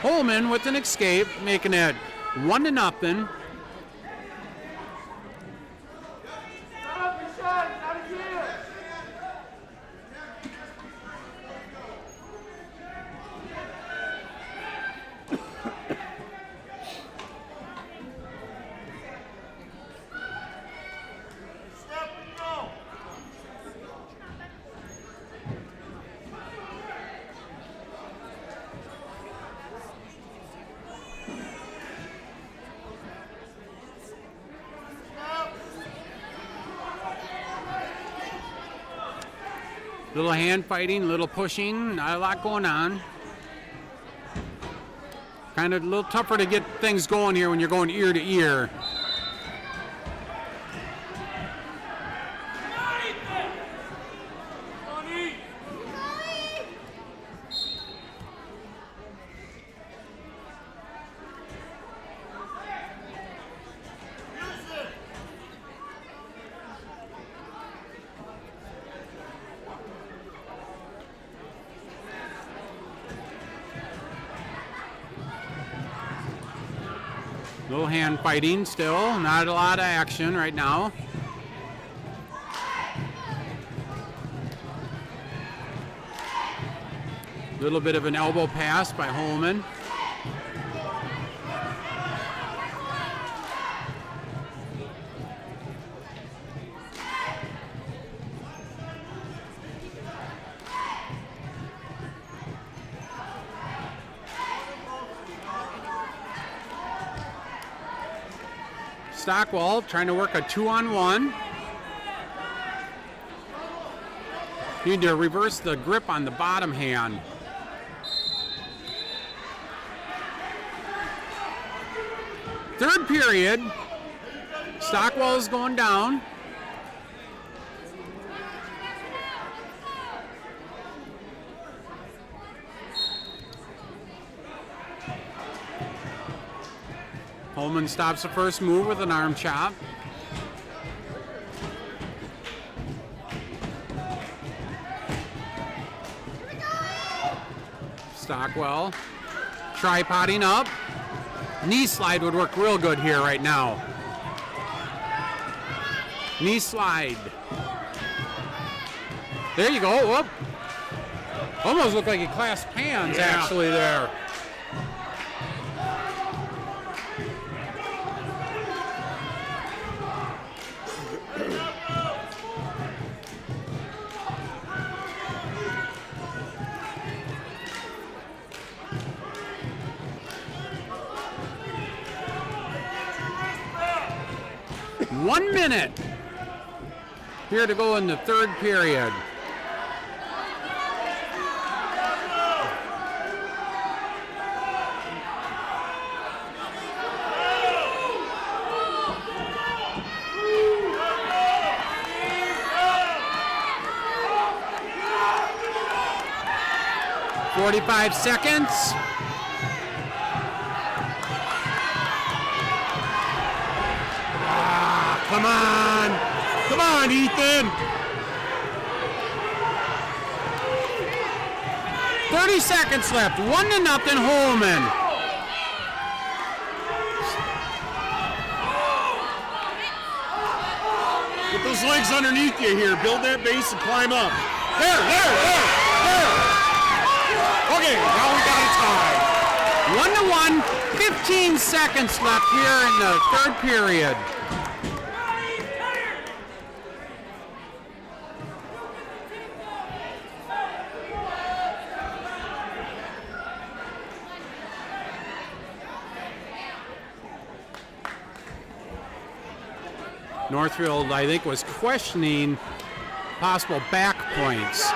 Holman with an escape, making it 1-0. Little hand fighting, little pushing, not a lot going on. Kind of a little tougher to get things going here when you're going ear to ear. Little hand fighting still, not a lot of action right now. Little bit of an elbow pass by Holman. Stockwell trying to work a 2-on-1. You need to reverse the grip on the bottom hand. Third period. Stockwell is going down. Holman stops the first move with an arm chop. Stockwell tripoding up. Knee slide would work real good here right now. Knee slide. There you go. Whoop. Almost looked like he clasped hands actually there. 1 minute here to go in the third period. "45 seconds. Come on. Come on, Ethan. 30 seconds left. 1-0 Holman. Get those legs underneath you here. Build that base and climb up. There. Okay, now we got a tie. 1-1. 15 seconds left here in the third period. Northfield, I think, was questioning possible back points.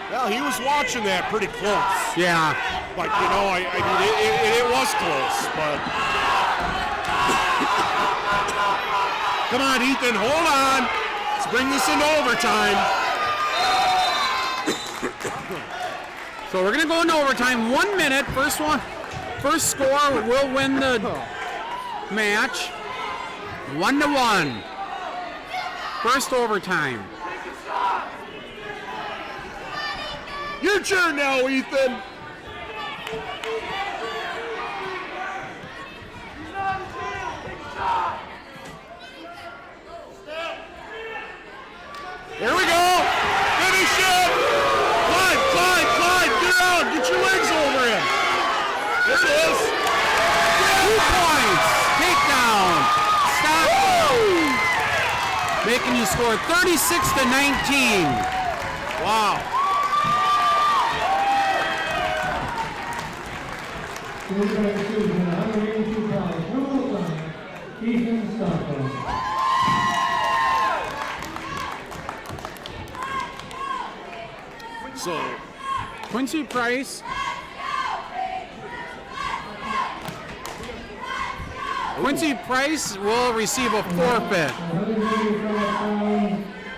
Well, he was watching that pretty close. Yeah. But, you know, I mean, it was close, but... Come on, Ethan, hold on. Let's bring this into overtime. So we're going to go into overtime. 1 minute. First score will win the match. 1-1. First overtime. Your turn now, Ethan. There we go. Finish it. Climb. Get out. Get your legs over him. There it is. 2 points. Takedown. Stop. Making you score 36-19. Wow. Ethan Stockwell. So, Quincy Price. Quincy Price will receive a forfeit.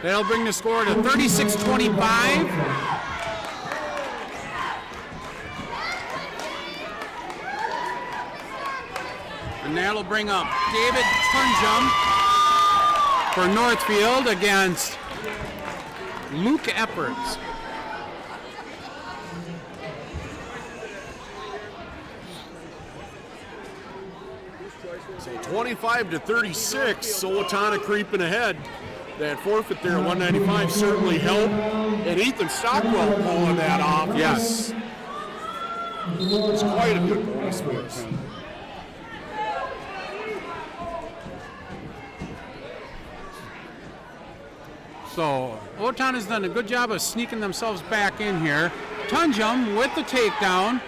That'll bring the score to 36-25. And that'll bring up David Tunjum for Northfield against Luke Epperts. So 25-36, Owatonna creeping ahead. That forfeit there at 195 certainly helped. And Ethan Stockwell pulling that off. Yes. It's quite a good bonus for us. So Owatonna's done a good job of sneaking themselves back in here. Tunjum with the takedown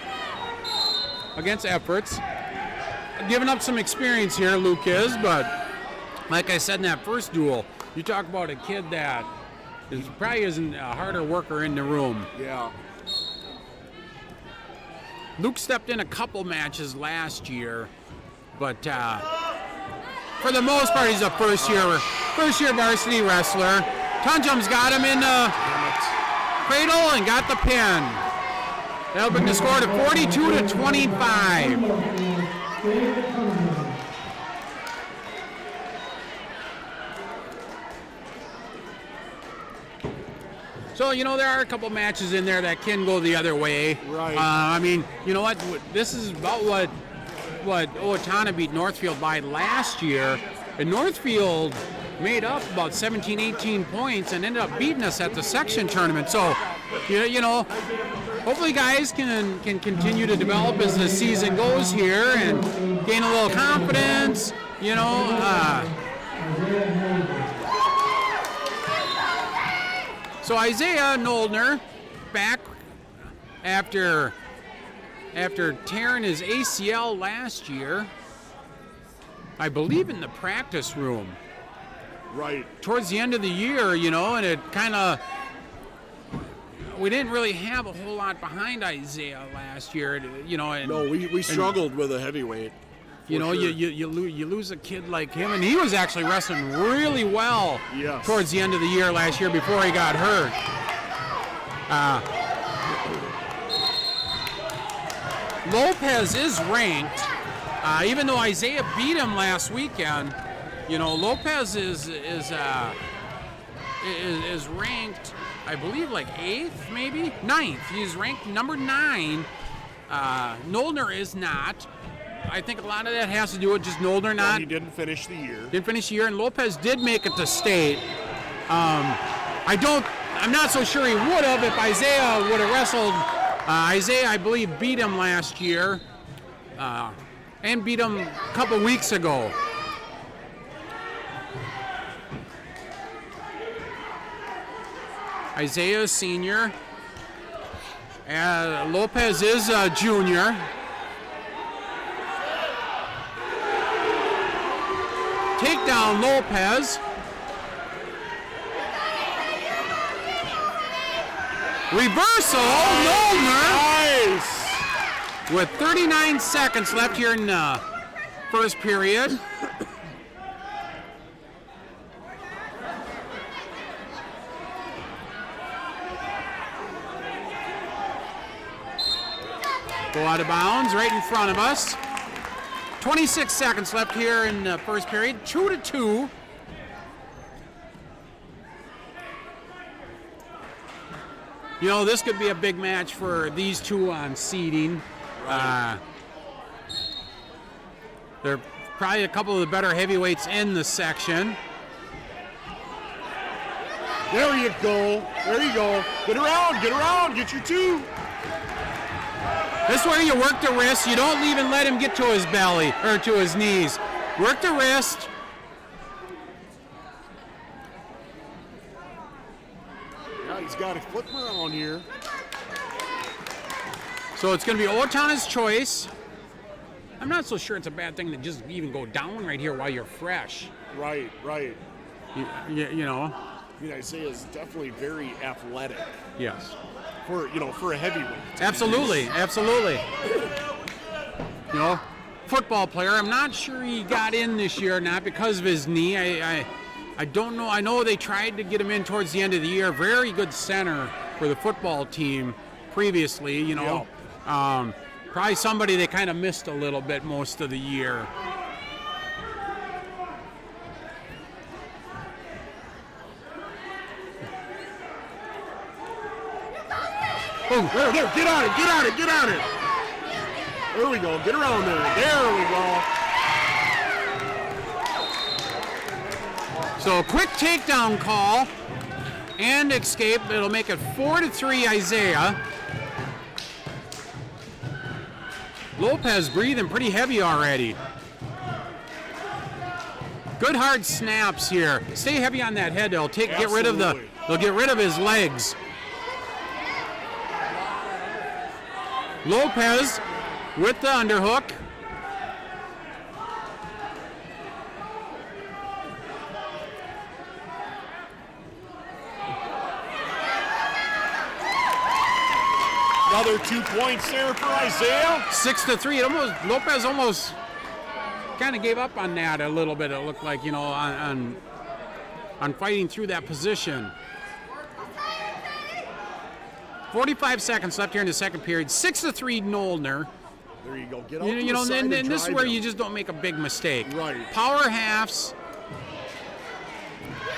against Epperts. Giving up some experience here, Luke is, but like I said in that first duel, you talk about a kid that probably isn't a harder worker in the room. Yeah. Luke stepped in a couple matches last year, but for the most part, he's a first year varsity wrestler. Tunjum's got him in the cradle and got the pin. That'll bring the score to 42-25. So, you know, there are a couple matches in there that can go the other way. Right. I mean, you know what? This is about what Owatonna beat Northfield by last year. And Northfield made up about 17, 18 points and ended up beating us at the section tournament. So, you know, hopefully guys can continue to develop as the season goes here and gain a little confidence, you know. So Isaiah Noldner back after tearing his ACL last year. I believe, in the practice room Right. towards the end of the year, and it kind of, we didn't really have a whole lot behind Isaiah last year, And, No, we struggled with a heavyweight. You know, for sure. you lose a kid like him, and he was actually wrestling really well Yes. towards the end of the year last year before he got hurt. Lopez is ranked, even though Isaiah beat him last weekend. Lopez is ranked, I believe, like 8th, maybe 9th. He's ranked number 9. Noldner is not. I think a lot of that has to do with just Noldner not. He didn't finish the year. Didn't finish the year, and Lopez did make it to state. I'm not so sure he would have if Isaiah would have wrestled. Isaiah, I believe, beat him last year, and beat him a couple weeks ago. Isaiah is senior. Lopez is a junior. Takedown Lopez. Reversal, Noldner. Nice. With 39 seconds left here in the first period. Go out of bounds right in front of us. 26 seconds left here in the first period. 2-2. This could be a big match for these two on seeding. They're probably a couple of the better heavyweights in the section. There you go. There you go. Get around, get your 2. This is where you work the wrist. You don't even let him get to his belly or to his knees. Work the wrist. Yeah, he's got to flip around here. So it's going to be Owatonna's choice. I'm not so sure it's a bad thing to just even go down right here while you're fresh. Right. You know. I mean, Isaiah is definitely very athletic Yes. for a heavyweight. Absolutely. Football player. I'm not sure he got in this year, not because of his knee. I don't know. I know they tried to get him in towards the end of the year. Very good center for the football team previously, Probably somebody they kind of missed a little bit most of the year. Oh, there, get on it. There we go, get around there. There we go. So a quick takedown call and escape. It'll make it 4-3 Isaiah. Lopez breathing pretty heavy already. Good hard snaps here. Stay heavy on that head. They'll get rid of his legs. Lopez with the underhook. Another 2 points there for Isaiah. 6-3. Lopez almost kind of gave up on that a little bit. It looked like, on fighting through that position. 45 seconds left here in the second period. 6-3 Noldner. There you go. Get out to the side and this is drive where him. you just don't make a big mistake. Right. Power halves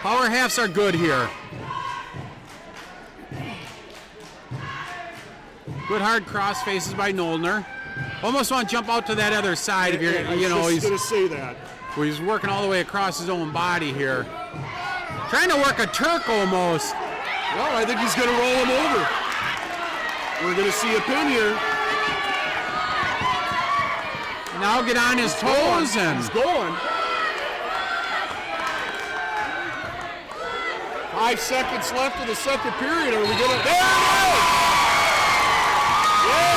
are good here. Good hard cross faces by Noldner. Almost want to jump out to that other side if you're, I was just gonna say that. He's working all the way across his own body here. Trying to work a Turk almost. Well, I think he's gonna roll him over. We're gonna see a pin here. Now get on his toes and He's going. 5 seconds left in the second period. Are we gonna? There it is! Yeah!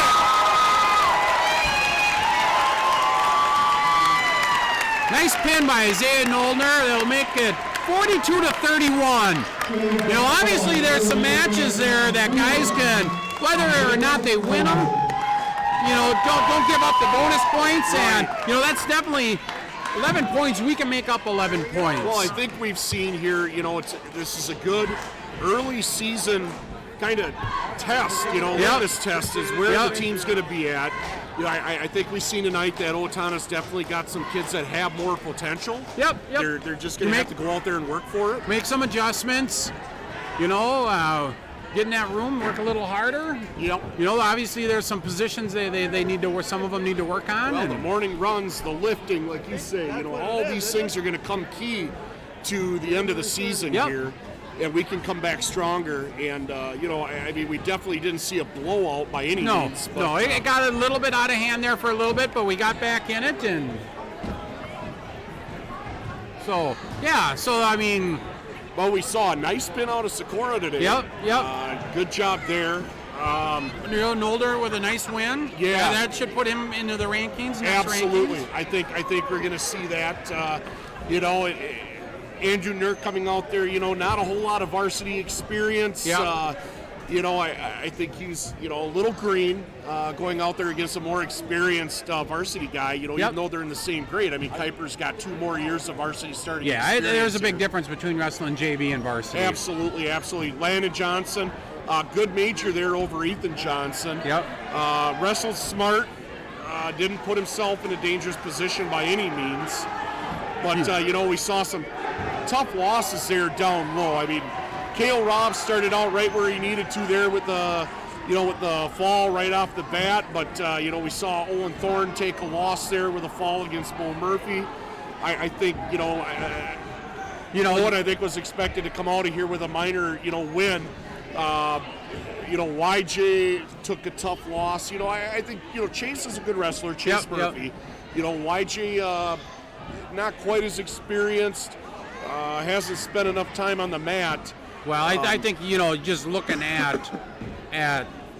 Nice pin by Isaiah Noldner. That'll make it 42-31. You know, obviously there's some matches there that guys can, whether or not they win them, you know, don't give up the bonus points. And, you know, that's definitely 11 points. We can make up 11 points. Well, I think we've seen here, you know, this is a good early season kind of test, you know, litmus test is where the team's going to be at. You know, I think we've seen tonight that Owatonna's definitely got some kids that have more potential. They're just going to have to go out there and work for it. Make some adjustments, you know, get in that room, work a little harder. Yep. You know, obviously there's some positions they need to work, some of them need to work on. Well, the morning runs, the lifting, like you say, you know, all these things are going to come key to the end of the season here. And we can come back stronger. And, you know, I mean, we definitely didn't see a blowout by any means. But, no, it got a little bit out of hand there for a little bit, but we got back in it. And so, yeah, so, I mean. Well, we saw a nice spin out of Socorro today. Yep. Good job there. You know, Nolder with a nice win. Yeah. That should put him into the rankings. Absolutely. Rankings. I think we're going to see that. You know, Andrew Nurk coming out there, you know, not a whole lot of varsity experience. You know, I think he's, you know, a little green going out there against a more experienced varsity guy, you know, even though they're in the same grade. I mean, Kuiper's got 2 more years of varsity starting experience. There's a big difference between wrestling JV and varsity. Absolutely. Landon Johnson, good major there over Ethan Johnson. Wrestled smart, didn't put himself in a dangerous position by any means. But, you know, we saw some tough losses there down low. I mean, Cale Robb started out right where he needed to there with the, you know, with the fall right off the bat. But, you know, we saw Owen Thorne take a loss there with a fall against Bo Murphy. I think, you know, what I think was expected to come out of here with a minor, you know, win. You know, YJ took a tough loss. You know, I think, you know, Chase is a good wrestler, Chase Murphy. You know, YJ not quite as experienced, hasn't spent enough time on the mat. Well, I think, you know, just looking at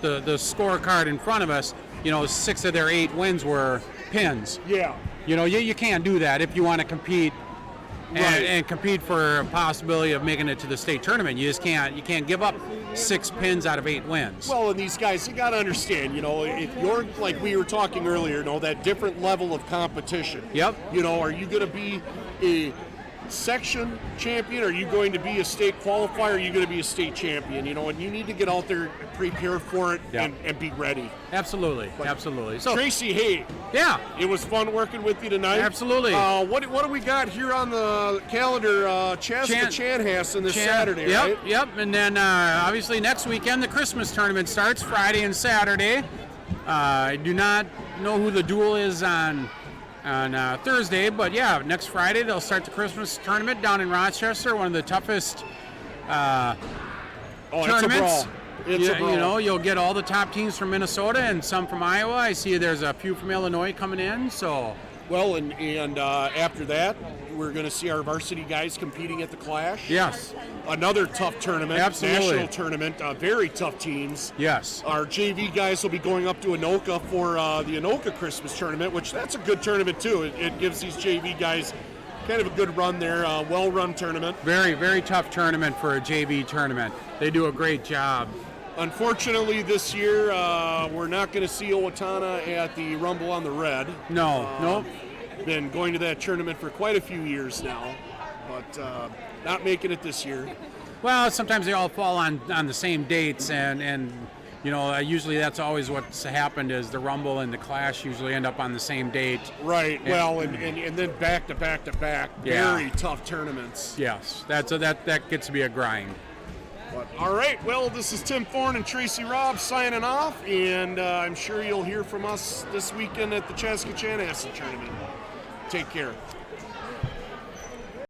the scorecard in front of us, you know, 6 of their 8 wins were pins. Yeah. You know, you can't do that if you want to compete and compete for a possibility of making it to the state tournament. You just can't. You can't give up 6 pins out of 8 wins. Well, and these guys, you got to understand, you know, if you're, like we were talking earlier, you know, that different level of competition. Yep. You know, are you going to be a section champion? Are you going to be a state qualifier? Are you going to be a state champion? You know, and you need to get out there, prepare for it, and be ready. Absolutely. So Tracy, hey, it was fun working with you tonight. Absolutely. What do we got here on the calendar? Chanhassen this Saturday, right? Yep. And then obviously next weekend the Christmas tournament starts Friday and Saturday. I do not know who the duel is on Thursday, but yeah, next Friday they'll start the Christmas tournament down in Rochester, one of the toughest tournaments. It's a brawl. You know, you'll get all the top teams from Minnesota and some from Iowa. I see there's a few from Illinois coming in. So, well, and after that, we're going to see our varsity guys competing at the Clash. Yes. Another tough tournament. Absolutely. National tournament. Very tough teams. Yes. Our JV guys will be going up to Anoka for the Anoka Christmas tournament, which that's a good tournament too. It gives these JV guys kind of a good run there. Well-run tournament. Very, very tough tournament for a JV tournament. They do a great job. Unfortunately, this year we're not going to see Owatonna at the Rumble on the Red. No. Been going to that tournament for quite a few years now, but not making it this year. Well, sometimes they all fall on the same dates, and you know, usually that's always what's happened is the Rumble and the Clash usually end up on the same date. Right. And then back to back to back. Yeah. Very tough tournaments. Yes, that gets to be a grind. But, all right, well, this is Tim Thorne and Tracy Robb signing off, and I'm sure you'll hear from us this weekend at the Chaska Chanhassen tournament. Take care.